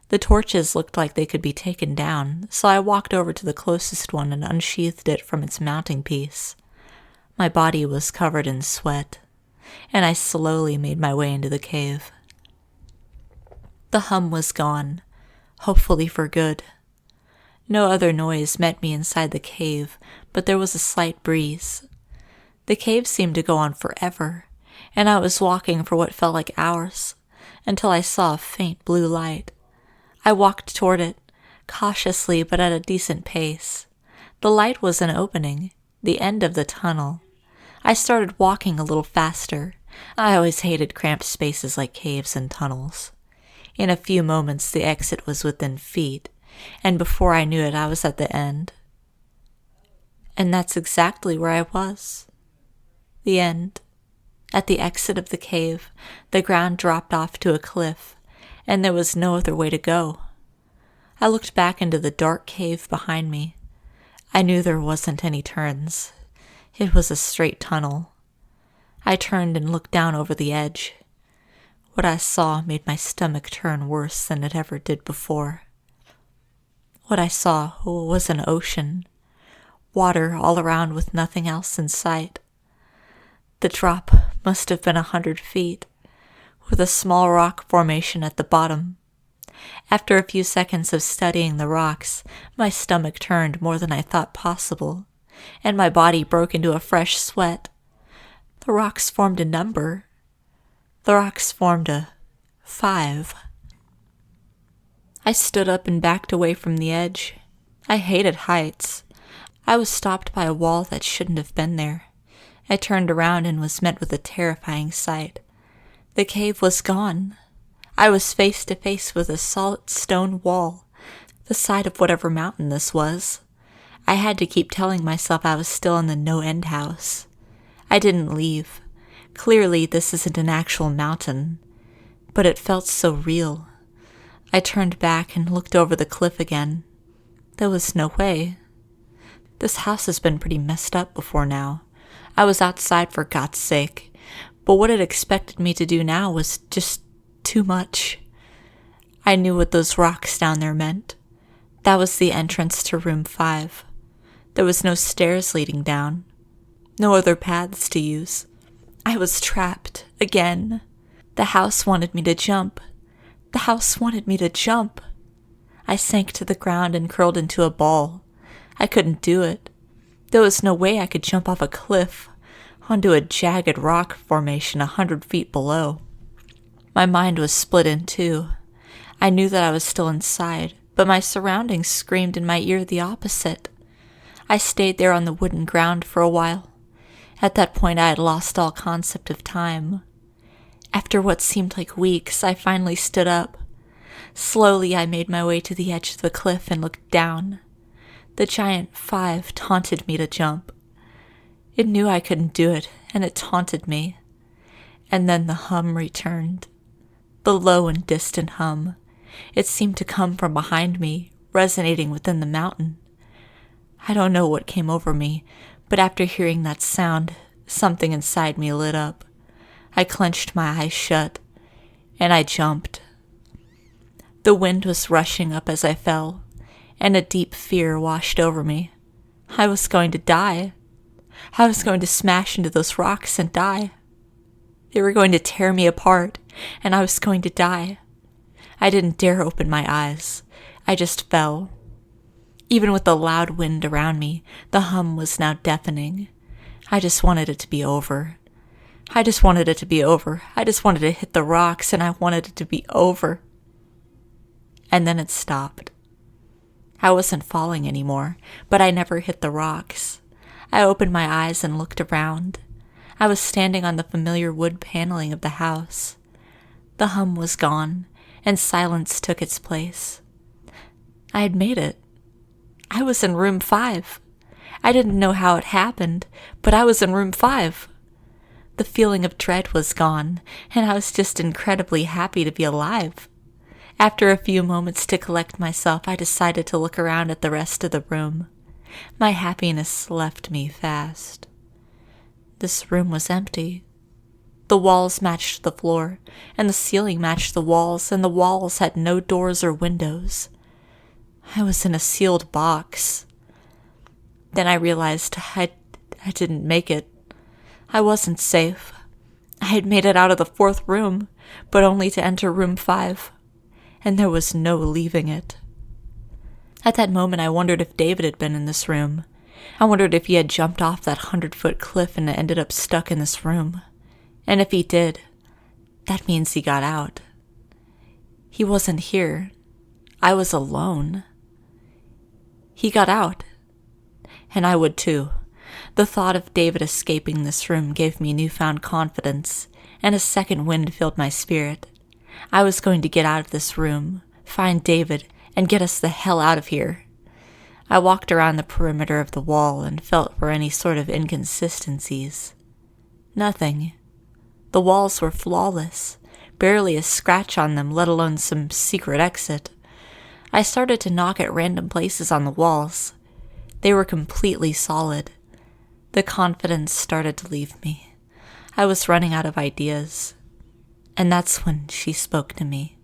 The torches looked like they could be taken down, so I walked over to the closest one and unsheathed it from its mounting piece. My body was covered in sweat, and I slowly made my way into the cave. The hum was gone, hopefully for good. No other noise met me inside the cave, but there was a slight breeze. The cave seemed to go on forever, and I was walking for what felt like hours, until I saw a faint blue light. I walked toward it, cautiously but at a decent pace. The light was an opening, the end of the tunnel. I started walking a little faster. I always hated cramped spaces like caves and tunnels. In a few moments the exit was within feet, and before I knew it I was at the end. And that's exactly where I was. The end. At the exit of the cave, the ground dropped off to a cliff, and there was no other way to go. I looked back into the dark cave behind me. I knew there wasn't any turns. It was a straight tunnel. I turned and looked down over the edge. What I saw made my stomach turn worse than it ever did before. What I saw was an ocean, water all around with nothing else in sight. The drop must have been 100 feet, with a small rock formation at the bottom. After a few seconds of studying the rocks, my stomach turned more than I thought possible, and my body broke into a fresh sweat. The rocks formed a number. The rocks formed a 5. I stood up and backed away from the edge. I hated heights. I was stopped by a wall that shouldn't have been there. I turned around and was met with a terrifying sight. The cave was gone. I was face to face with a solid stone wall, the side of whatever mountain this was. I had to keep telling myself I was still in the NoEnd house. I didn't leave. Clearly, this isn't an actual mountain, but it felt so real. I turned back and looked over the cliff again. There was no way. This house has been pretty messed up before now. I was outside for God's sake, but what it expected me to do now was just too much. I knew what those rocks down there meant. That was the entrance to room 5. There was no stairs leading down, no other paths to use. I was trapped again. The house wanted me to jump. The house wanted me to jump. I sank to the ground and curled into a ball. I couldn't do it. There was no way I could jump off a cliff onto a jagged rock formation 100 feet below. My mind was split in two. I knew that I was still inside, but my surroundings screamed in my ear the opposite. I stayed there on the wooden ground for a while. At that point, I had lost all concept of time. After what seemed like weeks, I finally stood up. Slowly, I made my way to the edge of the cliff and looked down. The giant 5 taunted me to jump. It knew I couldn't do it, and it taunted me. And then the hum returned. The low and distant hum. It seemed to come from behind me, resonating within the mountain. I don't know what came over me, but after hearing that sound, something inside me lit up. I clenched my eyes shut, and I jumped. The wind was rushing up as I fell, and a deep fear washed over me. I was going to die. I was going to smash into those rocks and die. They were going to tear me apart, and I was going to die. I didn't dare open my eyes. I just fell. Even with the loud wind around me, the hum was now deafening. I just wanted it to be over. I just wanted it to be over. I just wanted to hit the rocks, and I wanted it to be over. And then it stopped. I wasn't falling anymore, but I never hit the rocks. I opened my eyes and looked around. I was standing on the familiar wood paneling of the house. The hum was gone, and silence took its place. I had made it. I was in room 5. I didn't know how it happened, but I was in room 5. The feeling of dread was gone, and I was just incredibly happy to be alive. After a few moments to collect myself, I decided to look around at the rest of the room. My happiness left me fast. This room was empty. The walls matched the floor, and the ceiling matched the walls, and the walls had no doors or windows. I was in a sealed box. Then I realized I didn't make it. I wasn't safe. I had made it out of the 4th room, but only to enter room 5. And there was no leaving it. At that moment, I wondered if David had been in this room. I wondered if he had jumped off that 100-foot cliff and ended up stuck in this room. And if he did, that means he got out. He wasn't here. I was alone. He got out. And I would too. The thought of David escaping this room gave me newfound confidence, and a second wind filled my spirit. I was going to get out of this room, find David, and get us the hell out of here. I walked around the perimeter of the wall and felt for any sort of inconsistencies. Nothing. The walls were flawless, barely a scratch on them, let alone some secret exit. I started to knock at random places on the walls. They were completely solid. The confidence started to leave me. I was running out of ideas. And that's when she spoke to me.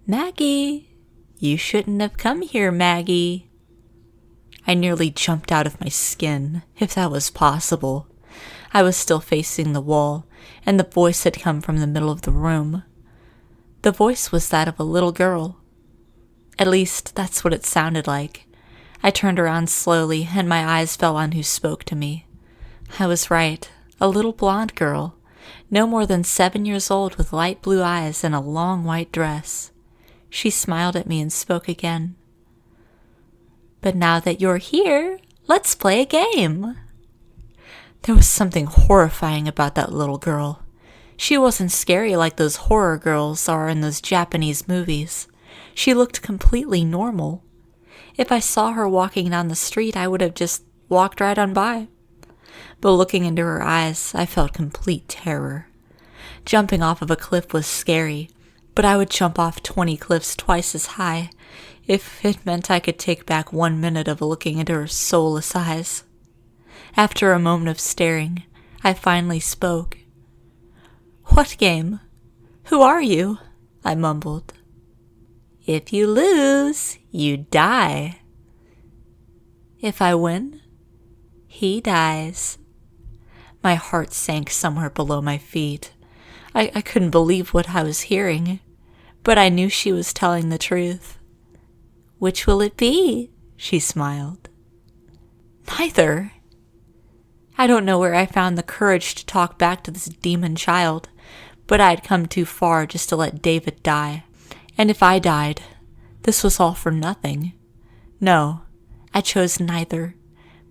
"Maggie, you shouldn't have come here, Maggie." I nearly jumped out of my skin, if that was possible. I was still facing the wall, and the voice had come from the middle of the room. The voice was that of a little girl. At least, that's what it sounded like. I turned around slowly, and my eyes fell on who spoke to me. I was right, a little blonde girl, no more than 7 years old, with light blue eyes and a long white dress. She smiled at me and spoke again. "But now that you're here, let's play a game." There was something horrifying about that little girl. She wasn't scary like those horror girls are in those Japanese movies. She looked completely normal. If I saw her walking down the street, I would have just walked right on by. But looking into her eyes, I felt complete terror. Jumping off of a cliff was scary, but I would jump off 20 cliffs twice as high if it meant I could take back 1 minute of looking into her soulless eyes. After a moment of staring, I finally spoke. "What game? Who are you?" I mumbled. "If you lose, you die." "If I win, he dies." My heart sank somewhere below my feet. I couldn't believe what I was hearing, but I knew she was telling the truth. "Which will it be?" she smiled. "Neither." I don't know where I found the courage to talk back to this demon child, but I had come too far just to let David die. And if I died, this was all for nothing. No, I chose neither,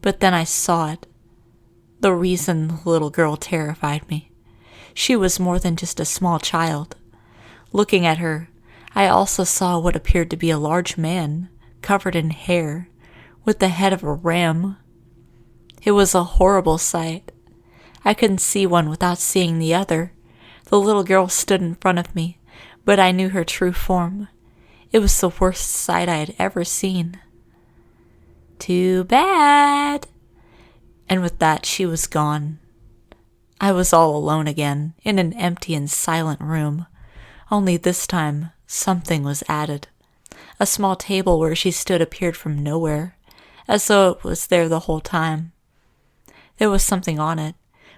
but then I saw it. The reason the little girl terrified me. She was more than just a small child. Looking at her, I also saw what appeared to be a large man, covered in hair, with the head of a ram. It was a horrible sight. I couldn't see one without seeing the other. The little girl stood in front of me, but I knew her true form. It was the worst sight I had ever seen. "Too bad." And with that, she was gone. I was all alone again, in an empty and silent room. Only this time, something was added. A small table where she stood appeared from nowhere, as though it was there the whole time. There was something on it,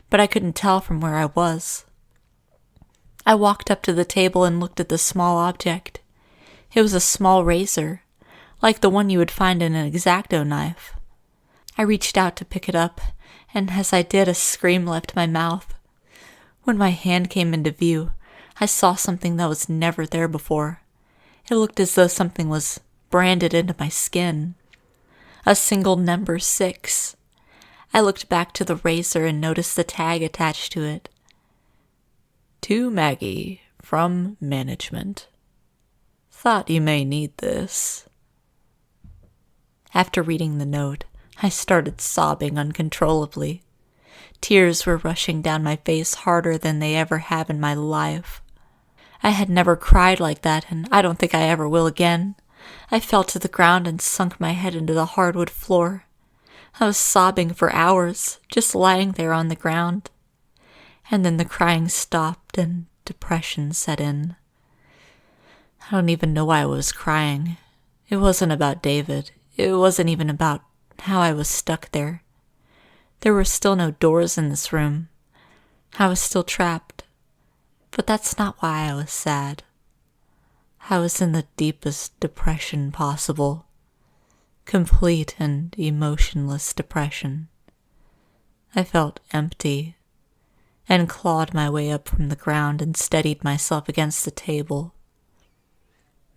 but I couldn't tell from where I was. I walked up to the table and looked at the small object. It was a small razor, like the one you would find in an X-Acto knife. I reached out to pick it up, and as I did, a scream left my mouth. When my hand came into view, I saw something that was never there before. It looked as though something was branded into my skin. A single number 6. I looked back to the razor and noticed the tag attached to it. "To Maggie, from management. Thought you may need this." After reading the note, I started sobbing uncontrollably. Tears were rushing down my face harder than they ever have in my life. I had never cried like that, and I don't think I ever will again. I fell to the ground and sunk my head into the hardwood floor. I was sobbing for hours, just lying there on the ground. And then the crying stopped and depression set in. I don't even know why I was crying. It wasn't about David. It wasn't even about how I was stuck there. There were still no doors in this room. I was still trapped. But that's not why I was sad. I was in the deepest depression possible. Complete and emotionless depression. I felt empty, and clawed my way up from the ground and steadied myself against the table.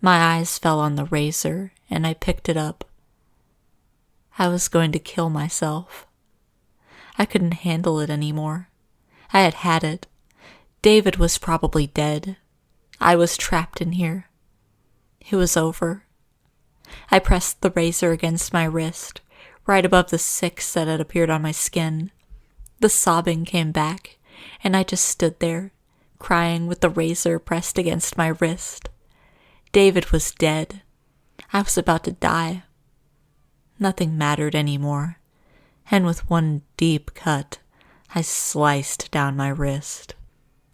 My eyes fell on the razor, and I picked it up. I was going to kill myself. I couldn't handle it anymore. I had had it. David was probably dead. I was trapped in here. It was over. I pressed the razor against my wrist, right above the 6 that had appeared on my skin. The sobbing came back, and I just stood there, crying with the razor pressed against my wrist. David was dead. I was about to die. Nothing mattered anymore, and with one deep cut, I sliced down my wrist.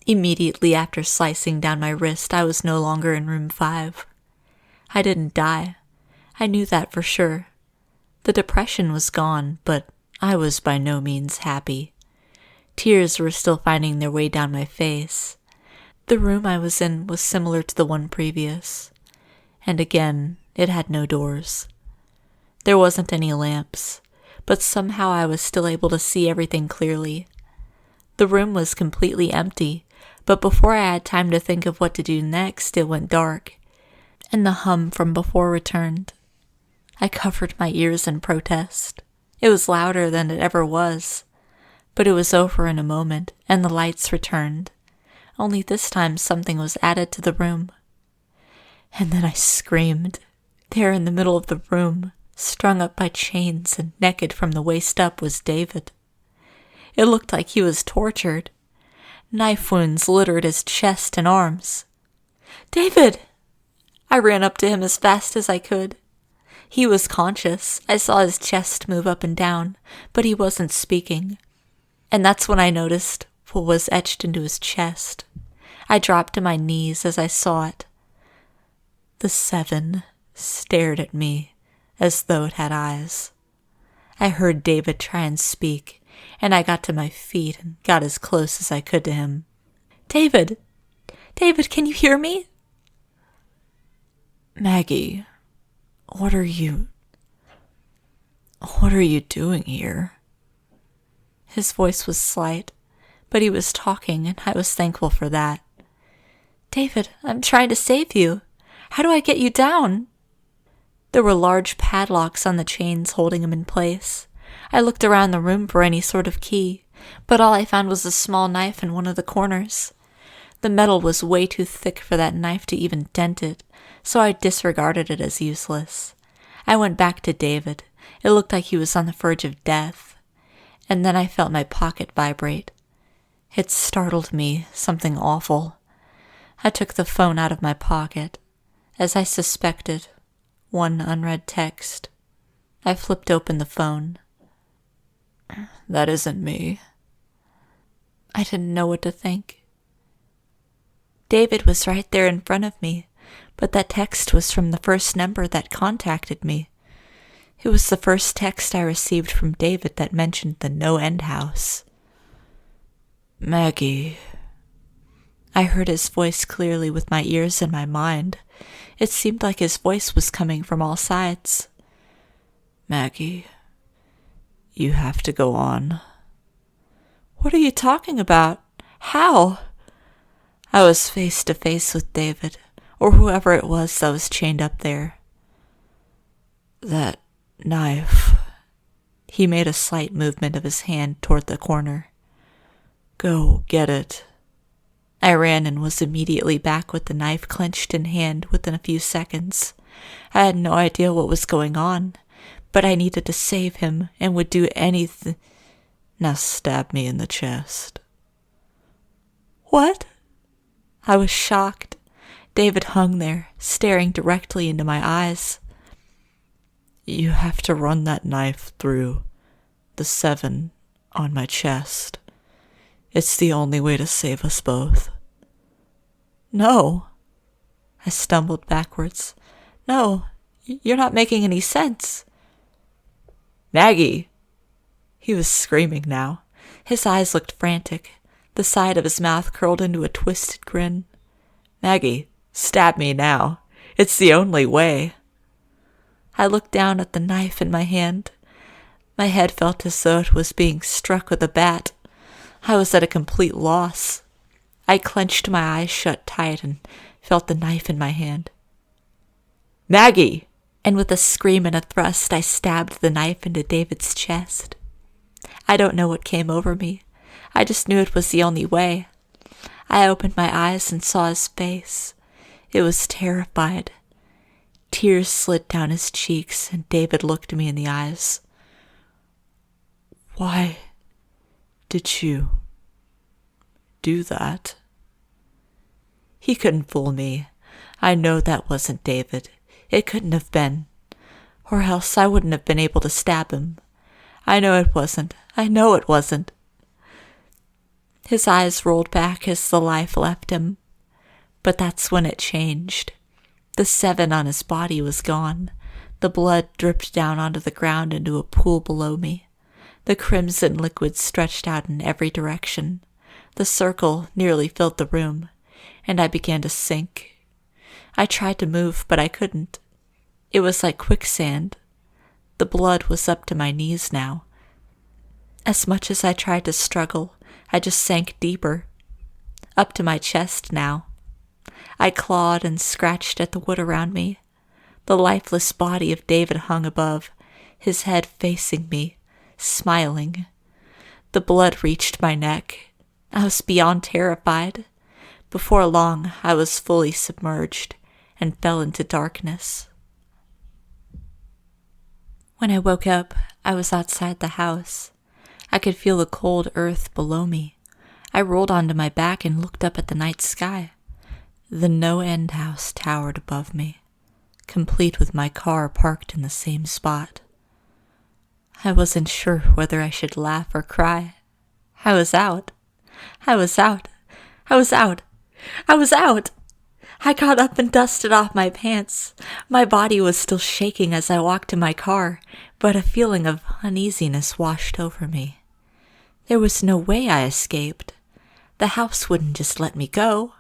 Immediately after slicing down my wrist, I was no longer in room 5. I didn't die. I knew that for sure. The depression was gone, but I was by no means happy. Tears were still finding their way down my face. The room I was in was similar to the one previous, and again, it had no doors. There wasn't any lamps, but somehow I was still able to see everything clearly. The room was completely empty, but before I had time to think of what to do next, it went dark, and the hum from before returned. I covered my ears in protest. It was louder than it ever was, but it was over in a moment, and the lights returned. Only this time something was added to the room. And then I screamed. There in the middle of the room, strung up by chains and naked from the waist up, was David. It looked like he was tortured. Knife wounds littered his chest and arms. "David!" I ran up to him as fast as I could. He was conscious. I saw his chest move up and down, but he wasn't speaking. And that's when I noticed what was etched into his chest. I dropped to my knees as I saw it. The 7 stared at me as though it had eyes. I heard David try and speak, and I got to my feet and got as close as I could to him. "David! David, can you hear me?" "Maggie, what are you doing here?" His voice was slight, but he was talking, and I was thankful for that. "David, I'm trying to save you. How do I get you down?" There were large padlocks on the chains holding him in place. I looked around the room for any sort of key, but all I found was a small knife in one of the corners. The metal was way too thick for that knife to even dent it, so I disregarded it as useless. I went back to David. It looked like he was on the verge of death. And then I felt my pocket vibrate. It startled me, something awful. I took the phone out of my pocket. As I suspected, one unread text. I flipped open the phone. "That isn't me." I didn't know what to think. David was right there in front of me, but that text was from the first number that contacted me. It was the first text I received from David that mentioned the NoEnd house. "Maggie." I heard his voice clearly with my ears and my mind. It seemed like his voice was coming from all sides. "Maggie, you have to go on." "What are you talking about? How?" I was face to face with David, or whoever it was that was chained up there. "That knife." He made a slight movement of his hand toward the corner. "Go get it." I ran and was immediately back with the knife clenched in hand within a few seconds. I had no idea what was going on, but I needed to save him and would do anything. "Now stab me in the chest." "What?" I was shocked. David hung there, staring directly into my eyes. "You have to run that knife through the 7 on my chest. It's the only way to save us both." "No." I stumbled backwards. "No, you're not making any sense." "Maggie!" He was screaming now. His eyes looked frantic. The side of his mouth curled into a twisted grin. "Maggie, stab me now. It's the only way." I looked down at the knife in my hand. My head felt as though it was being struck with a bat. I was at a complete loss. I clenched my eyes shut tight and felt the knife in my hand. "Maggie!" And with a scream and a thrust, I stabbed the knife into David's chest. I don't know what came over me. I just knew it was the only way. I opened my eyes and saw his face. It was terrified. Tears slid down his cheeks, and David looked me in the eyes. "Why did you do that?" He couldn't fool me. I know that wasn't David. It couldn't have been. Or else I wouldn't have been able to stab him. I know it wasn't. I know it wasn't. His eyes rolled back as the life left him. But that's when it changed. The 7 on his body was gone. The blood dripped down onto the ground into a pool below me. The crimson liquid stretched out in every direction. The circle nearly filled the room, and I began to sink. I tried to move, but I couldn't. It was like quicksand. The blood was up to my knees now. As much as I tried to struggle, I just sank deeper. Up to my chest now. I clawed and scratched at the wood around me. The lifeless body of David hung above, his head facing me, smiling. The blood reached my neck. I was beyond terrified. Before long, I was fully submerged and fell into darkness. When I woke up, I was outside the house. I could feel the cold earth below me. I rolled onto my back and looked up at the night sky. The NoEnd house towered above me, complete with my car parked in the same spot. I wasn't sure whether I should laugh or cry. I was out. I was out. I was out. I was out. I got up and dusted off my pants. My body was still shaking as I walked to my car, but a feeling of uneasiness washed over me. There was no way I escaped. The house wouldn't just let me go.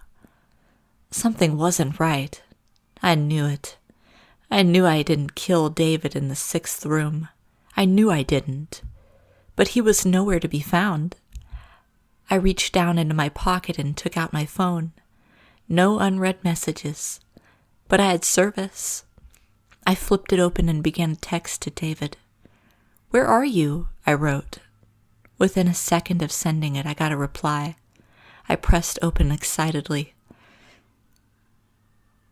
Something wasn't right. I knew it. I knew I didn't kill David in the 6th room. I knew I didn't. But he was nowhere to be found. I reached down into my pocket and took out my phone. No unread messages, but I had service. I flipped it open and began a text to David. "Where are you?" I wrote. Within a second of sending it, I got a reply. I pressed open excitedly.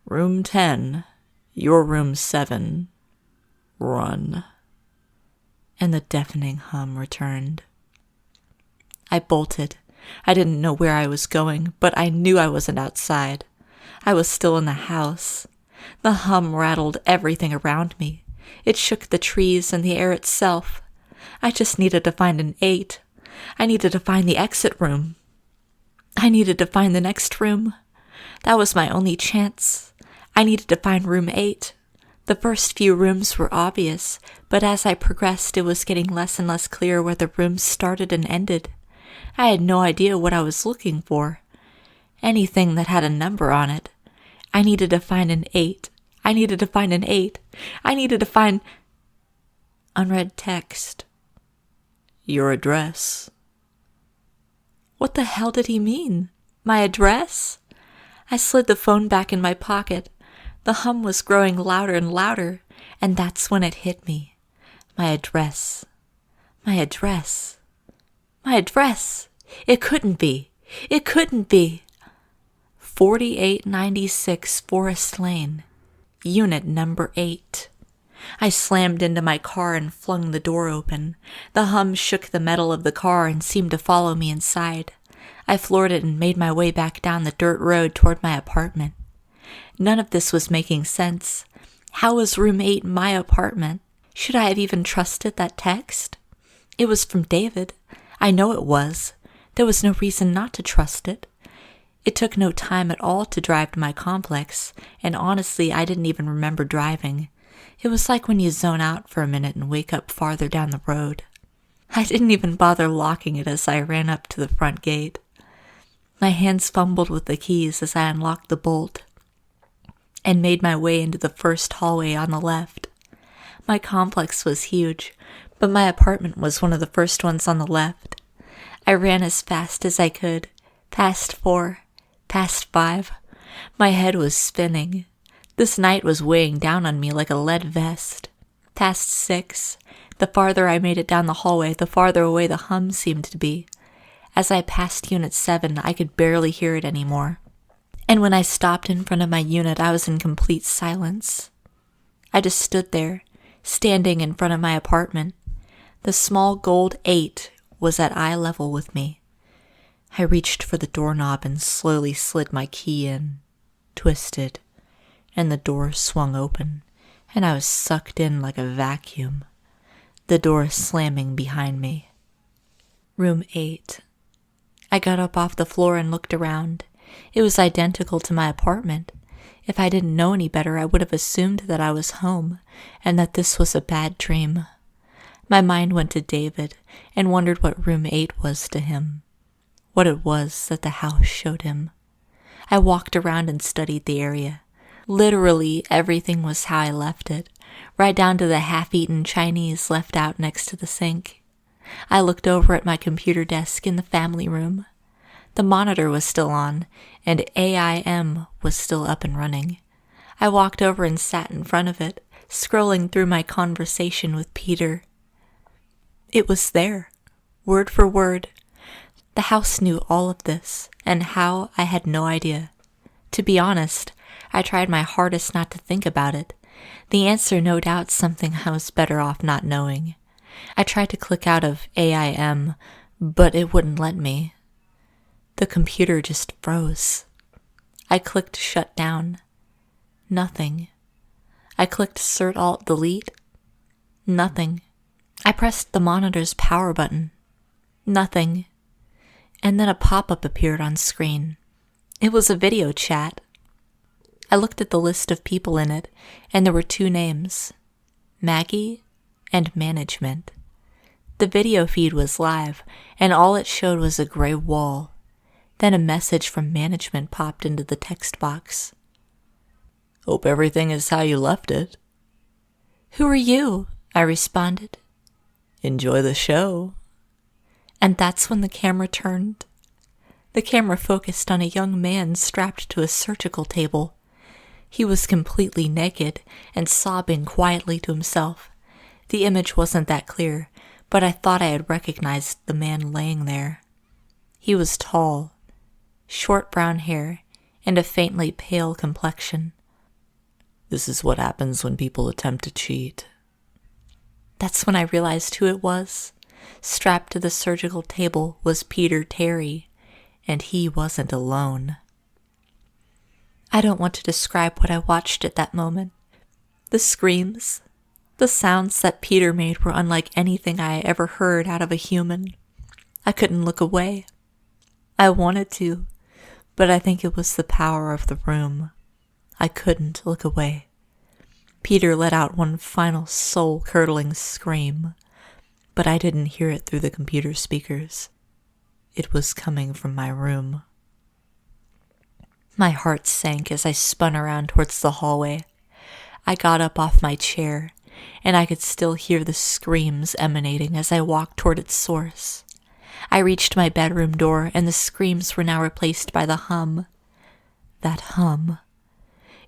"Room 10, your room 7. Run." And the deafening hum returned. I bolted. I didn't know where I was going, but I knew I wasn't outside. I was still in the house. The hum rattled everything around me. It shook the trees and the air itself. I just needed to find an 8. I needed to find the exit room. I needed to find the next room. That was my only chance. I needed to find room 8. The first few rooms were obvious, but as I progressed, it was getting less and less clear where the rooms started and ended. I had no idea what I was looking for. Anything that had a number on it. I needed to find an 8. I needed to find an 8. I needed to find... Unread text. "Your address." What the hell did he mean? My address? I slid the phone back in my pocket. The hum was growing louder and louder, and that's when it hit me. My address. My address. My address. It couldn't be. It couldn't be. 4896 Forest Lane. Unit number 8. I slammed into my car and flung the door open. The hum shook the metal of the car and seemed to follow me inside. I floored it and made my way back down the dirt road toward my apartment. None of this was making sense. How was room 8 my apartment? Should I have even trusted that text? It was from David. I know it was. There was no reason not to trust it. It took no time at all to drive to my complex, and honestly, I didn't even remember driving. It was like when you zone out for a minute and wake up farther down the road. I didn't even bother locking it as I ran up to the front gate. My hands fumbled with the keys as I unlocked the bolt and made my way into the first hallway on the left. My complex was huge, but my apartment was one of the first ones on the left. I ran as fast as I could, past 4, past 5. My head was spinning. This night was weighing down on me like a lead vest. Past 6. The farther I made it down the hallway, the farther away the hum seemed to be. As I passed Unit 7, I could barely hear it anymore. And when I stopped in front of my unit, I was in complete silence. I just stood there, standing in front of my apartment. The small gold 8 was at eye level with me. I reached for the doorknob and slowly slid my key in, twisted, and the door swung open, and I was sucked in like a vacuum, the door slamming behind me. Room 8. I got up off the floor and looked around. It was identical to my apartment. If I didn't know any better, I would have assumed that I was home, and that this was a bad dream. My mind went to David and wondered what room 8 was to him, what it was that the house showed him. I walked around and studied the area. Literally everything was how I left it, right down to the half-eaten Chinese left out next to the sink. I looked over at my computer desk in the family room. The monitor was still on, and AIM was still up and running. I walked over and sat in front of it, scrolling through my conversation with Peter. It was there, word for word. The house knew all of this, and how I had no idea. To be honest, I tried my hardest not to think about it. The answer no doubt something I was better off not knowing. I tried to click out of AIM, but it wouldn't let me. The computer just froze. I clicked shut down. Nothing. I clicked Cert-Alt-Delete. Nothing. I pressed the monitor's power button. Nothing. And then a pop-up appeared on screen. It was a video chat. I looked at the list of people in it, and there were 2 names, Maggie and Management. The video feed was live, and all it showed was a gray wall. Then a message from Management popped into the text box. Hope everything is how you left it. Who are you? I responded. Enjoy the show. And that's when the camera turned. The camera focused on a young man strapped to a surgical table. He was completely naked and sobbing quietly to himself. The image wasn't that clear, but I thought I had recognized the man laying there. He was tall, short brown hair, and a faintly pale complexion. This is what happens when people attempt to cheat. That's when I realized who it was. Strapped to the surgical table was Peter Terry, and he wasn't alone. I don't want to describe what I watched at that moment. The screams, the sounds that Peter made were unlike anything I ever heard out of a human. I couldn't look away. I wanted to, but I think it was the power of the room. I couldn't look away. Peter let out one final soul-curdling scream, but I didn't hear it through the computer speakers. It was coming from my room. My heart sank as I spun around towards the hallway. I got up off my chair, and I could still hear the screams emanating as I walked toward its source. I reached my bedroom door, and the screams were now replaced by the hum. That hum.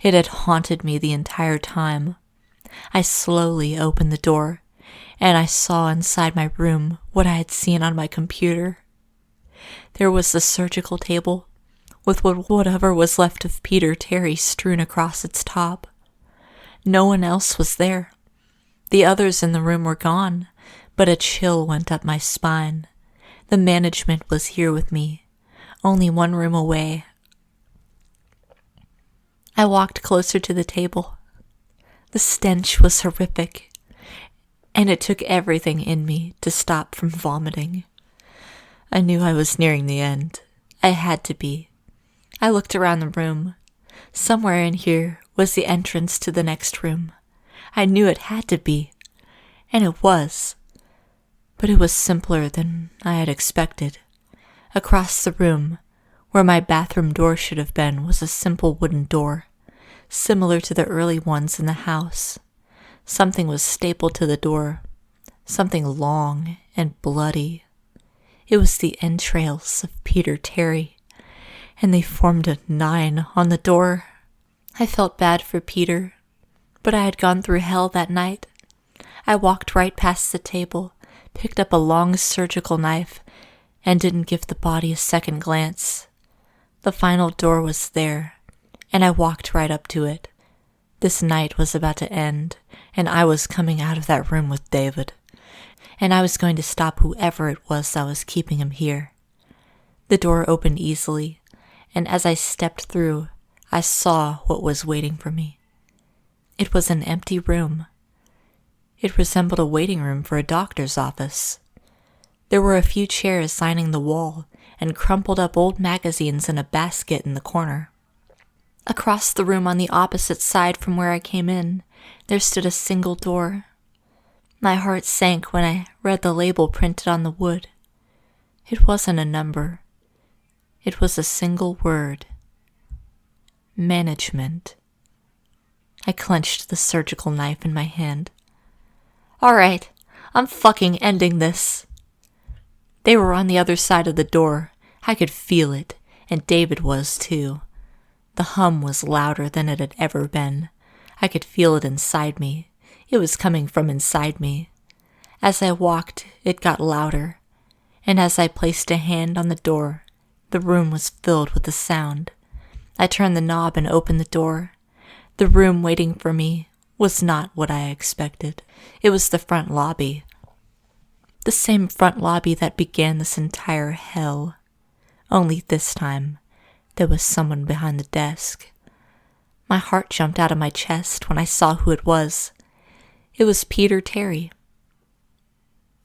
It had haunted me the entire time. I slowly opened the door, and I saw inside my room what I had seen on my computer. There was the surgical table, with whatever was left of Peter Terry strewn across its top. No one else was there. The others in the room were gone, but a chill went up my spine. The management was here with me, only one room away. I walked closer to the table. The stench was horrific, and it took everything in me to stop from vomiting. I knew I was nearing the end. I had to be. I looked around the room. Somewhere in here was the entrance to the next room. I knew it had to be, and it was. But it was simpler than I had expected. Across the room, where my bathroom door should have been, was a simple wooden door, similar to the early ones in the house. Something was stapled to the door, something long and bloody. It was the entrails of Peter Terry, and they formed a 9 on the door. I felt bad for Peter, but I had gone through hell that night. I walked right past the table, picked up a long surgical knife, and didn't give the body a second glance. The final door was there, and I walked right up to it. This night was about to end, and I was coming out of that room with David, and I was going to stop whoever it was that was keeping him here. The door opened easily, and as I stepped through, I saw what was waiting for me. It was an empty room. It resembled a waiting room for a doctor's office. There were a few chairs lining the wall, and crumpled up old magazines in a basket in the corner. Across the room on the opposite side from where I came in, there stood a single door. My heart sank when I read the label printed on the wood. It wasn't a number. It was a single word. Management. I clenched the surgical knife in my hand. All right, I'm fucking ending this. They were on the other side of the door. I could feel it, and David was too. The hum was louder than it had ever been. I could feel it inside me. It was coming from inside me. As I walked, it got louder, and as I placed a hand on the door, the room was filled with the sound. I turned the knob and opened the door. The room waiting for me was not what I expected. It was the front lobby. The same front lobby that began this entire hell. Only this time, there was someone behind the desk. My heart jumped out of my chest when I saw who it was. It was Peter Terry.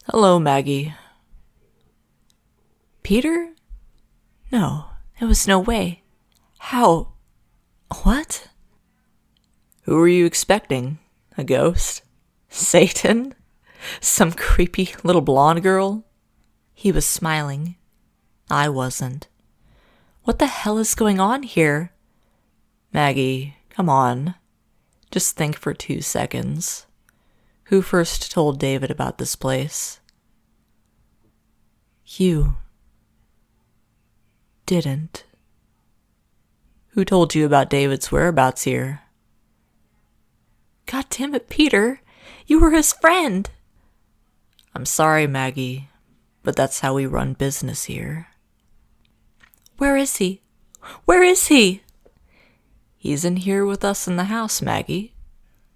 Hello, Maggie. Peter? No, there was no way. How? What? Who were you expecting? A ghost? Satan? Some creepy little blonde girl? He was smiling. I wasn't. What the hell is going on here? Maggie, come on. Just think for 2 seconds. Who first told David about this place? You didn't. Who told you about David's whereabouts here? God damn it, Peter. You were his friend. I'm sorry, Maggie, but that's how we run business here. Where is he? Where is he? He's in here with us in the house, Maggie.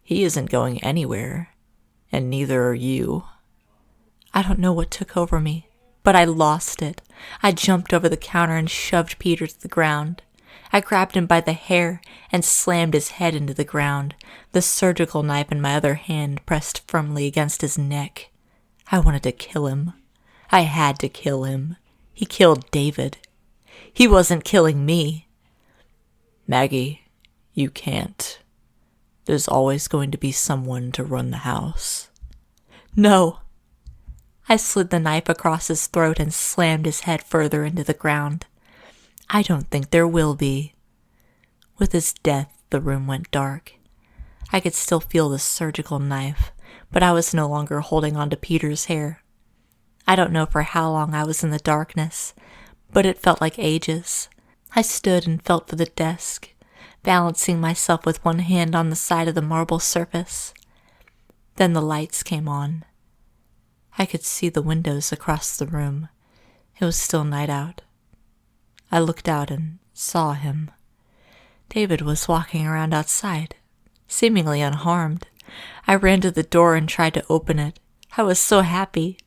He isn't going anywhere, and neither are you. I don't know what took over me, but I lost it. I jumped over the counter and shoved Peter to the ground. I grabbed him by the hair and slammed his head into the ground, the surgical knife in my other hand pressed firmly against his neck. I wanted to kill him. I had to kill him. He killed David. He wasn't killing me. Maggie, you can't. There's always going to be someone to run the house. No. I slid the knife across his throat and slammed his head further into the ground. I don't think there will be. With his death, the room went dark. I could still feel the surgical knife, but I was no longer holding on to Peter's hair. I don't know for how long I was in the darkness, but it felt like ages. I stood and felt for the desk, balancing myself with one hand on the side of the marble surface. Then the lights came on. I could see the windows across the room. It was still night out. I looked out and saw him. David was walking around outside, seemingly unharmed. I ran to the door and tried to open it. I was so happy.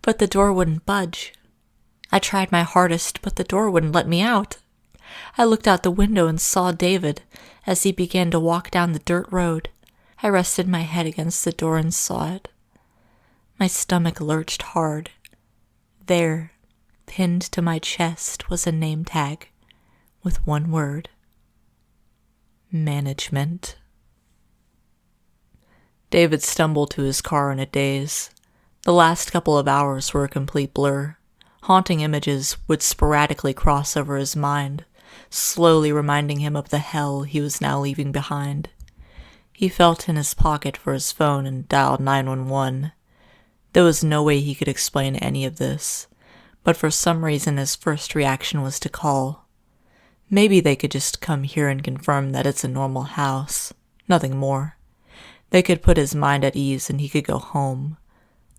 But the door wouldn't budge. I tried my hardest, but the door wouldn't let me out. I looked out the window and saw David as he began to walk down the dirt road. I rested my head against the door and saw it. My stomach lurched hard. There, pinned to my chest, was a name tag with one word. Management. David stumbled to his car in a daze. The last couple of hours were a complete blur. Haunting images would sporadically cross over his mind, slowly reminding him of the hell he was now leaving behind. He felt in his pocket for his phone and dialed 911. There was no way he could explain any of this, but for some reason his first reaction was to call. Maybe they could just come here and confirm that it's a normal house, nothing more. They could put his mind at ease and he could go home,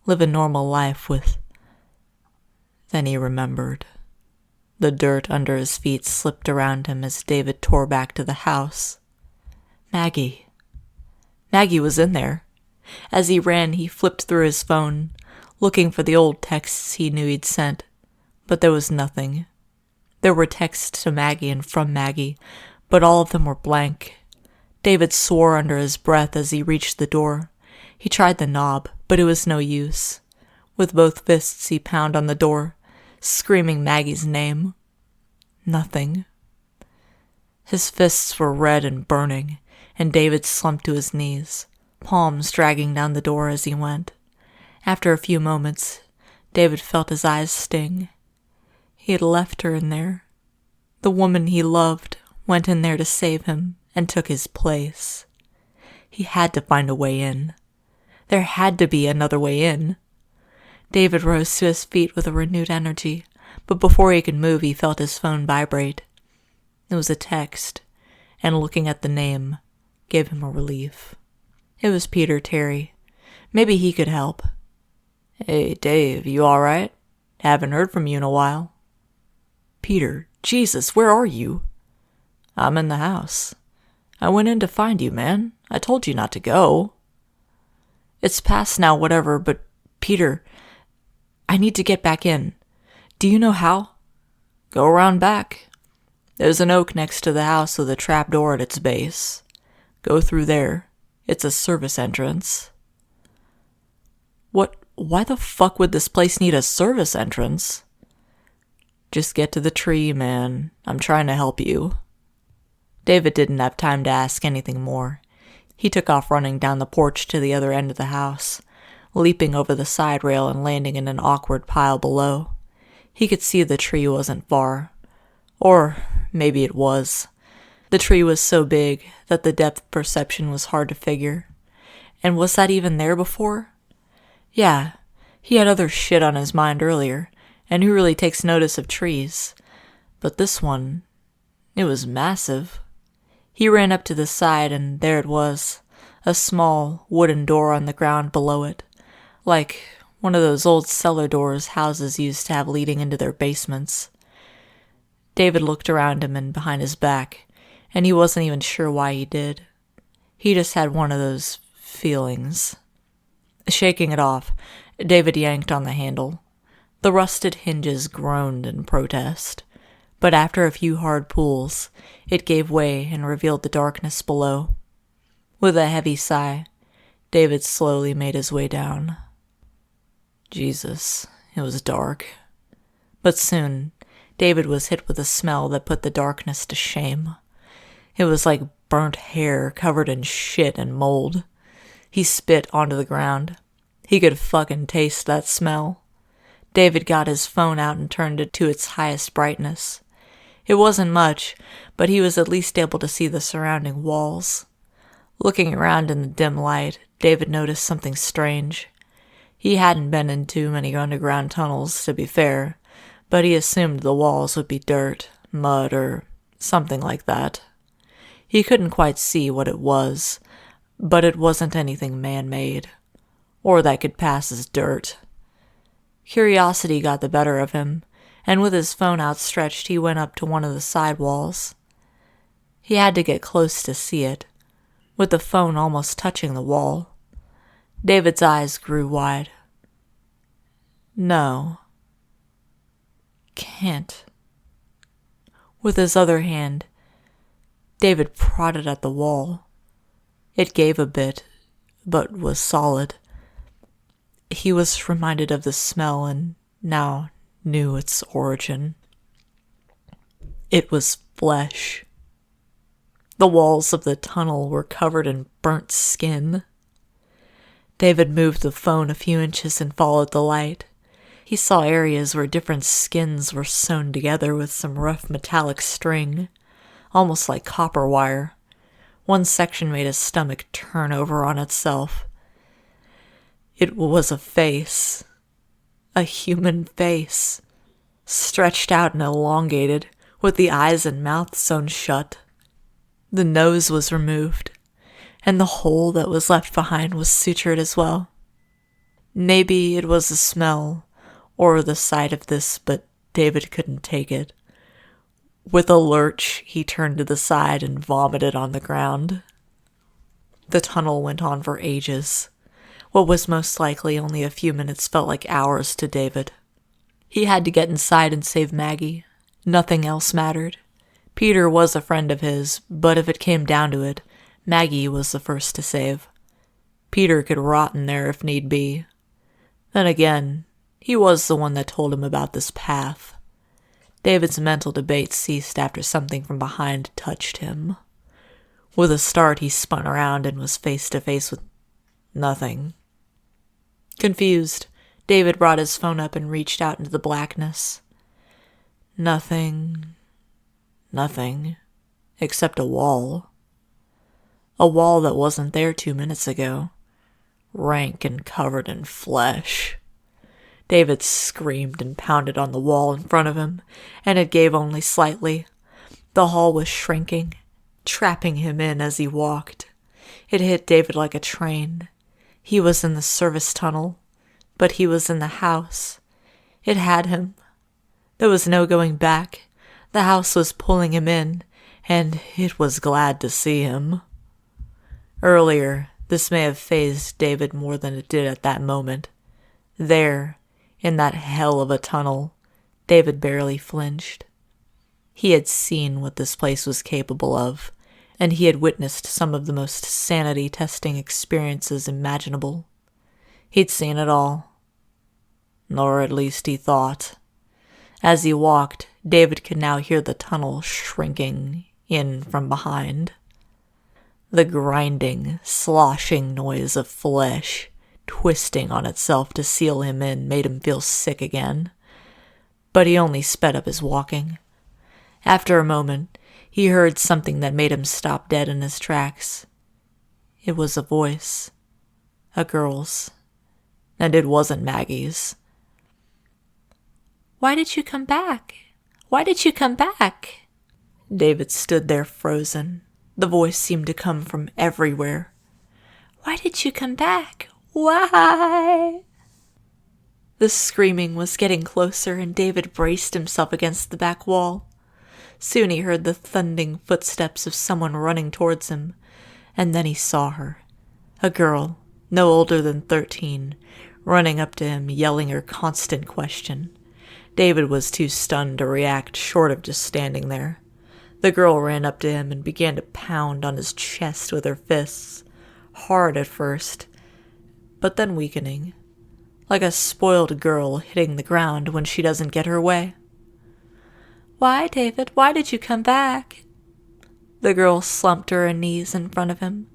live a normal life with... Then he remembered. The dirt under his feet slipped around him as David tore back to the house. Maggie. Maggie was in there. As he ran, he flipped through his phone, looking for the old texts he knew he'd sent, but there was nothing. There were texts to Maggie and from Maggie, but all of them were blank. David swore under his breath as he reached the door. He tried the knob, but it was no use. With both fists he pounded on the door, screaming Maggie's name. Nothing. His fists were red and burning, and David slumped to his knees, palms dragging down the door as he went. After a few moments, David felt his eyes sting. He had left her in there. The woman he loved went in there to save him and took his place. He had to find a way in. There had to be another way in. David rose to his feet with a renewed energy, but before he could move, he felt his phone vibrate. It was a text, and looking at the name gave him a relief. It was Peter Terry. Maybe he could help. "Hey, Dave, you all right? Haven't heard from you in a while." "Peter, Jesus, where are you?" "I'm in the house. I went in to find you, man. I told you not to go." "It's past now, whatever, but Peter, I need to get back in. Do you know how?" "Go around back. There's an oak next to the house with a trap door at its base. Go through there. It's a service entrance." Why the fuck would this place need a service entrance?" "Just get to the tree, man. I'm trying to help you." David didn't have time to ask anything more. He took off running down the porch to the other end of the house, leaping over the side rail and landing in an awkward pile below. He could see the tree wasn't far. Or maybe it was. The tree was so big that the depth perception was hard to figure. And was that even there before? Yeah, he had other shit on his mind earlier, and who really takes notice of trees? But this one, it was massive. He ran up to the side, and there it was, a small wooden door on the ground below it, like one of those old cellar doors houses used to have leading into their basements. David looked around him and behind his back, and he wasn't even sure why he did. He just had one of those feelings. Shaking it off, David yanked on the handle. The rusted hinges groaned in protest, but after a few hard pulls, it gave way and revealed the darkness below. With a heavy sigh, David slowly made his way down. Jesus, it was dark. But soon, David was hit with a smell that put the darkness to shame. It was like burnt hair covered in shit and mold. He spit onto the ground. He could fucking taste that smell. David got his phone out and turned it to its highest brightness. It wasn't much, but he was at least able to see the surrounding walls. Looking around in the dim light, David noticed something strange. He hadn't been in too many underground tunnels, to be fair, but he assumed the walls would be dirt, mud, or something like that. He couldn't quite see what it was, but it wasn't anything man-made, or that could pass as dirt. Curiosity got the better of him, and with his phone outstretched, he went up to one of the side walls. He had to get close to see it, with the phone almost touching the wall. David's eyes grew wide. No. Can't. With his other hand, David prodded at the wall. It gave a bit, but was solid. He was reminded of the smell and now knew its origin. It was flesh. The walls of the tunnel were covered in burnt skin. David moved the phone a few inches and followed the light. He saw areas where different skins were sewn together with some rough metallic string, almost like copper wire. One section made his stomach turn over on itself. It was a face. A human face. Stretched out and elongated, with the eyes and mouth sewn shut. The nose was removed, and the hole that was left behind was sutured as well. Maybe it was the smell, or the sight of this, but David couldn't take it. With a lurch, he turned to the side and vomited on the ground. The tunnel went on for ages. What was most likely only a few minutes felt like hours to David. He had to get inside and save Maggie. Nothing else mattered. Peter was a friend of his, but if it came down to it, Maggie was the first to save. Peter could rot in there if need be. Then again, he was the one that told him about this path. David's mental debate ceased after something from behind touched him. With a start, he spun around and was face to face with Nothing. Confused, David brought his phone up and reached out into the blackness. Nothing. Nothing. Except a wall. A wall that wasn't there 2 minutes ago. Rank and covered in flesh. David screamed and pounded on the wall in front of him, and it gave only slightly. The hall was shrinking, trapping him in as he walked. It hit David like a train. He was in the service tunnel, but he was in the house. It had him. There was no going back. The house was pulling him in, and it was glad to see him. Earlier, this may have fazed David more than it did at that moment. There, in that hell of a tunnel, David barely flinched. He had seen what this place was capable of, and he had witnessed some of the most sanity-testing experiences imaginable. He'd seen it all. Or at least he thought. As he walked, David could now hear the tunnel shrinking in from behind. The grinding, sloshing noise of flesh twisting on itself to seal him in made him feel sick again. But he only sped up his walking. After a moment, he heard something that made him stop dead in his tracks. It was a voice. A girl's. And it wasn't Maggie's. "Why did you come back? Why did you come back?" David stood there frozen. The voice seemed to come from everywhere. "Why did you come back? Why?" The screaming was getting closer, and David braced himself against the back wall. Soon he heard the thundering footsteps of someone running towards him, and then he saw her. A girl, no older than 13, running up to him, yelling her constant question. David was too stunned to react, short of just standing there. The girl ran up to him and began to pound on his chest with her fists, hard at first, but then weakening, like a spoiled girl hitting the ground when she doesn't get her way. "Why, David? Why did you come back?" The girl slumped to her knees in front of him,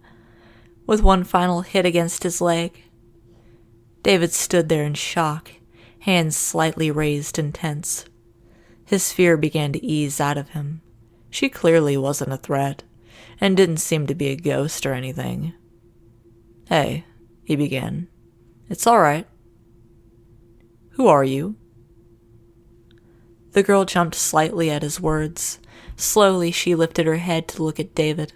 with one final hit against his leg. David stood there in shock, hands slightly raised and tense. His fear began to ease out of him. She clearly wasn't a threat, and didn't seem to be a ghost or anything. "Hey," he began. "It's all right. Who are you?" The girl jumped slightly at his words. Slowly she lifted her head to look at David.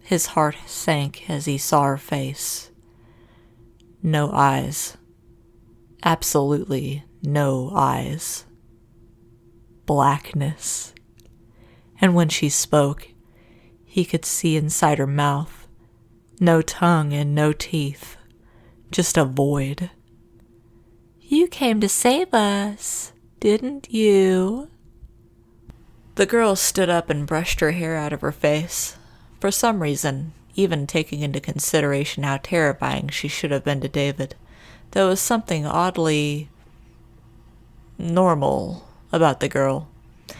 His heart sank as he saw her face. No eyes. Absolutely no eyes. Blackness. And when she spoke, he could see inside her mouth. No tongue and no teeth. Just a void. "You came to save us, didn't you?" The girl stood up and brushed her hair out of her face. For some reason, even taking into consideration how terrifying she should have been to David, there was something oddly normal about the girl.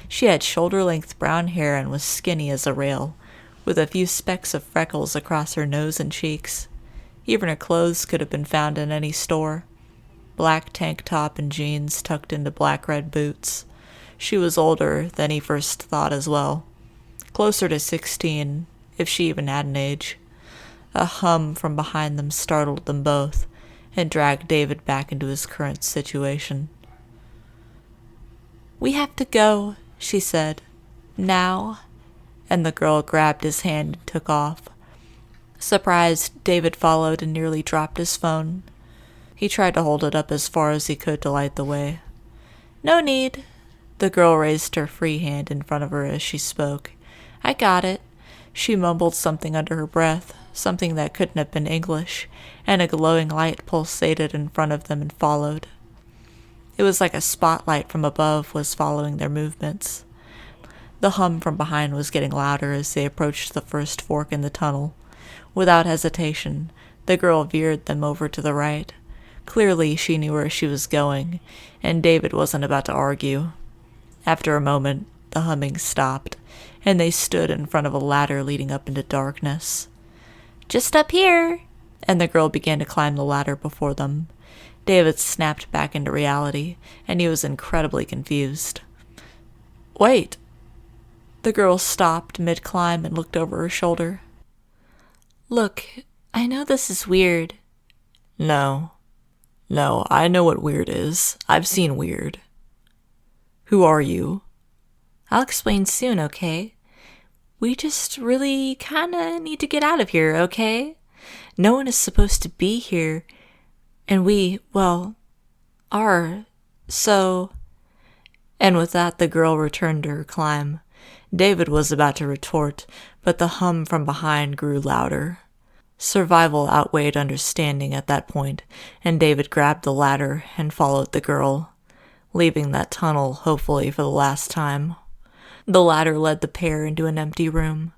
She had shoulder-length brown hair and was skinny as a rail, with a few specks of freckles across her nose and cheeks. Even her clothes could have been found in any store. Black tank top and jeans tucked into black-red boots. She was older than he first thought as well. Closer to 16, if she even had an age. A hum from behind them startled them both, and dragged David back into his current situation. "We have to go," she said. "Now." And the girl grabbed his hand and took off. Surprised, David followed and nearly dropped his phone. He tried to hold it up as far as he could to light the way. "No need." The girl raised her free hand in front of her as she spoke. "I got it." She mumbled something under her breath, something that couldn't have been English, and a glowing light pulsated in front of them and followed. It was like a spotlight from above was following their movements. The hum from behind was getting louder as they approached the first fork in the tunnel. Without hesitation, the girl veered them over to the right. Clearly she knew where she was going, and David wasn't about to argue. After a moment, the humming stopped, and they stood in front of a ladder leading up into darkness. "Just up here," and the girl began to climb the ladder before them. David snapped back into reality, and he was incredibly confused. "Wait!" The girl stopped mid-climb and looked over her shoulder. "Look, I know this is weird." No, I know what weird is. I've seen weird. Who are you?" "I'll explain soon, okay? We just really kinda need to get out of here, okay? No one is supposed to be here, and we, well, are, so..." And with that, the girl returned to her climb. David was about to retort, but the hum from behind grew louder. Survival outweighed understanding at that point, and David grabbed the ladder and followed the girl, leaving that tunnel hopefully for the last time. The ladder led the pair into an empty room.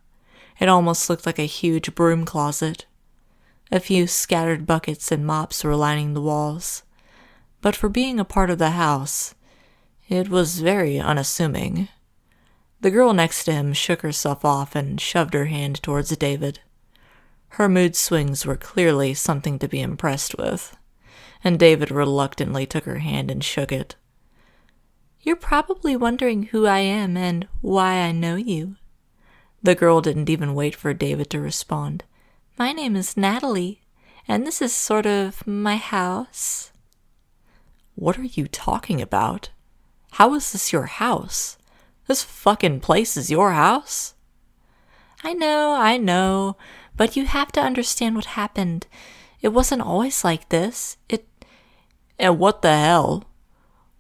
It almost looked like a huge broom closet. A few scattered buckets and mops were lining the walls. But for being a part of the house, it was very unassuming. The girl next to him shook herself off and shoved her hand towards David. Her mood swings were clearly something to be impressed with, and David reluctantly took her hand and shook it. "You're probably wondering who I am and why I know you." The girl didn't even wait for David to respond. "My name is Natalie, and this is sort of my house." "What are you talking about? How is this your house? This fucking place is your house?" I know, but you have to understand what happened. It wasn't always like this. And what the hell?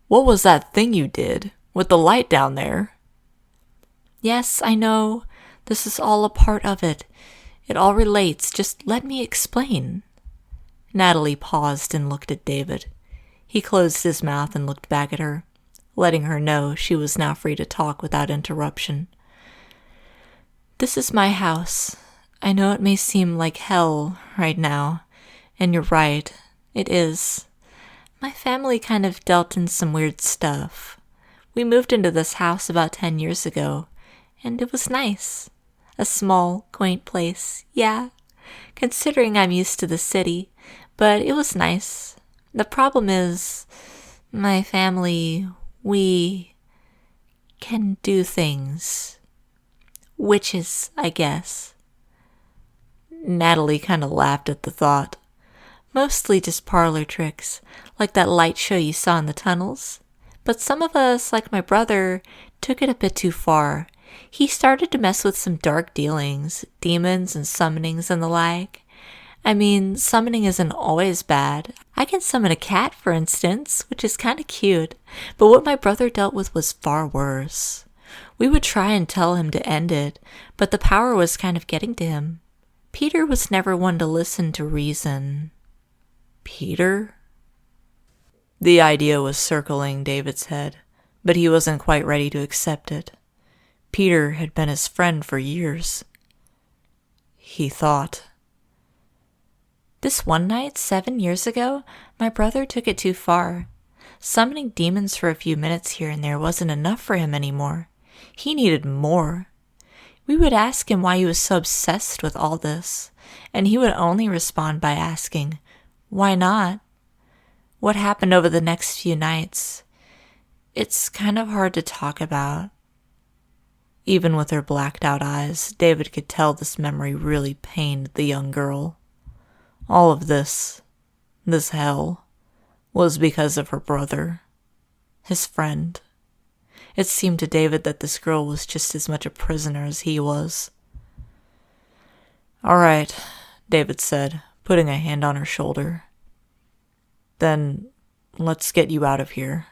What was that thing you did with the light down there?" "Yes, I know. This is all a part of it. It all relates. Just let me explain." Natalie paused and looked at David. He closed his mouth and looked back at her, letting her know she was now free to talk without interruption. "This is my house. I know it may seem like hell right now, and you're right, it is. My family kind of dealt in some weird stuff. We moved into this house about 10 years ago, and it was nice. A small, quaint place, yeah, considering I'm used to the city, but it was nice. The problem is, my family, we can do things. Witches, I guess." Natalie kind of laughed at the thought. "Mostly just parlor tricks, like that light show you saw in the tunnels. But some of us, like my brother, took it a bit too far. He started to mess with some dark dealings, demons and summonings and the like. I mean, summoning isn't always bad. I can summon a cat, for instance, which is kind of cute. But what my brother dealt with was far worse. We would try and tell him to end it, but the power was kind of getting to him. Peter was never one to listen to reason." "Peter?" The idea was circling David's head, but he wasn't quite ready to accept it. Peter had been his friend for years. He thought. "This one night, 7 years ago, my brother took it too far. Summoning demons for a few minutes here and there wasn't enough for him anymore. He needed more. We would ask him why he was so obsessed with all this, and he would only respond by asking, 'Why not?' What happened over the next few nights? It's kind of hard to talk about." Even with her blacked out eyes, David could tell this memory really pained the young girl. All of this hell, was because of her brother, his friend. It seemed to David that this girl was just as much a prisoner as he was. "All right," David said, putting a hand on her shoulder. "Then let's get you out of here."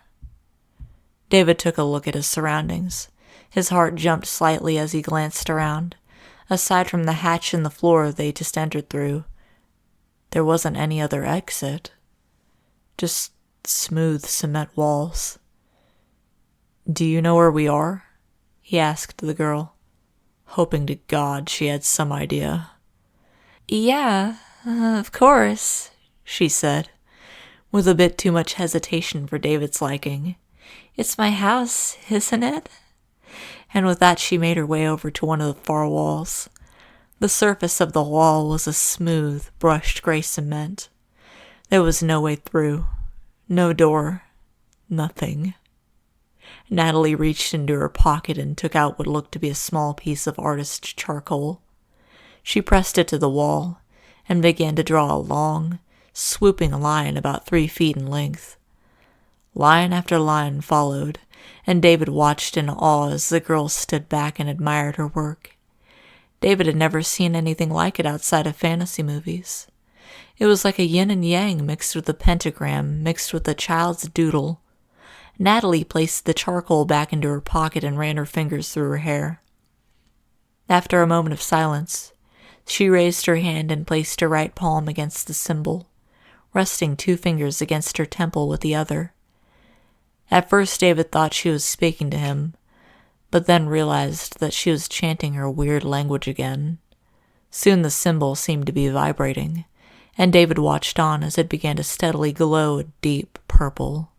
David took a look at his surroundings. His heart jumped slightly as he glanced around. Aside from the hatch in the floor they just entered through, there wasn't any other exit. Just smooth cement walls. "Do you know where we are?" he asked the girl, hoping to God she had some idea. "Yeah, of course," she said, with a bit too much hesitation for David's liking. "It's my house, isn't it?" And with that she made her way over to one of the far walls. The surface of the wall was a smooth, brushed gray cement. There was no way through. No door. Nothing. Natalie reached into her pocket and took out what looked to be a small piece of artist's charcoal. She pressed it to the wall and began to draw a long, swooping line about 3 feet in length. Line after line followed, and David watched in awe as the girl stood back and admired her work. David had never seen anything like it outside of fantasy movies. It was like a yin and yang mixed with a pentagram, mixed with a child's doodle. Natalie placed the charcoal back into her pocket and ran her fingers through her hair. After a moment of silence, she raised her hand and placed her right palm against the symbol, resting 2 fingers against her temple with the other. At first David thought she was speaking to him, but then realized that she was chanting her weird language again. Soon the symbol seemed to be vibrating, and David watched on as it began to steadily glow a deep purple.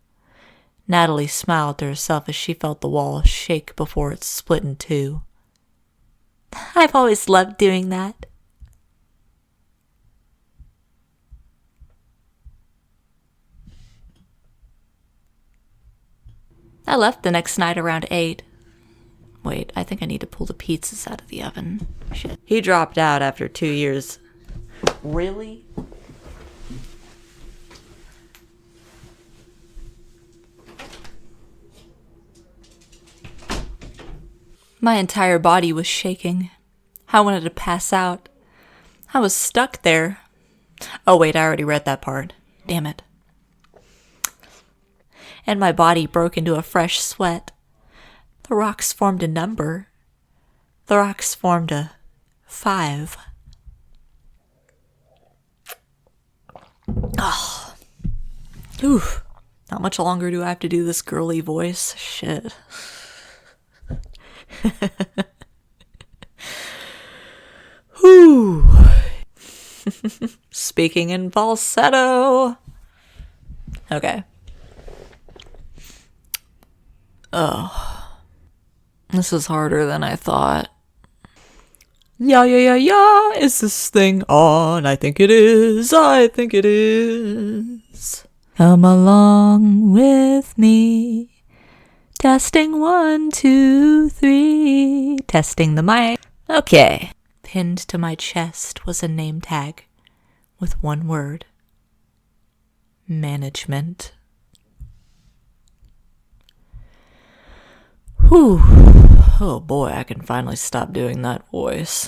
Natalie smiled to herself as she felt the wall shake before it split in 2. I've always loved doing that. I left the next night around 8. Wait, I think I need to pull the pizzas out of the oven. Shit. He dropped out after 2 years. Really? My entire body was shaking. I wanted to pass out. I was stuck there. Oh wait, I already read that part. Damn it. And my body broke into a fresh sweat. The rocks formed a number. The rocks formed a 5. Oh. Oof. How much longer do I have to do this girly voice? Shit. Whew. Speaking in falsetto. Okay. Oh. This is harder than I thought. Yeah, is this thing on? I think it is. Come along with me. Testing 1, 2, 3. Testing the mic. Okay. Pinned to my chest was a name tag with 1 word. Management. Whew. Oh boy, I can finally stop doing that voice.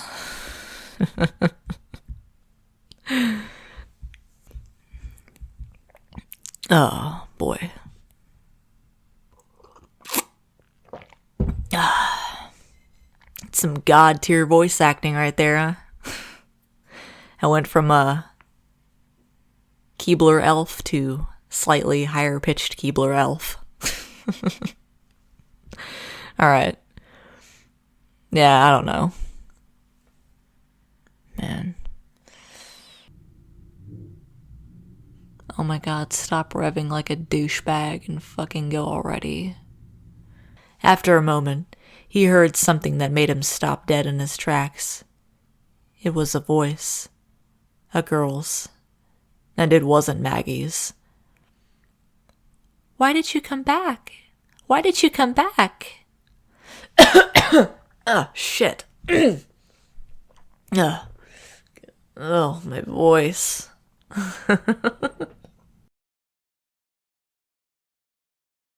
Oh boy. Some god tier voice acting right there, huh? I went from a Keebler elf to slightly higher pitched Keebler elf. Alright. Yeah, I don't know. Man. Oh my god, stop revving like a douchebag and fucking go already. After a moment, he heard something that made him stop dead in his tracks. It was a voice. A girl's. And it wasn't Maggie's. Why did you come back? Why did you come back? Oh, shit. Oh, my voice.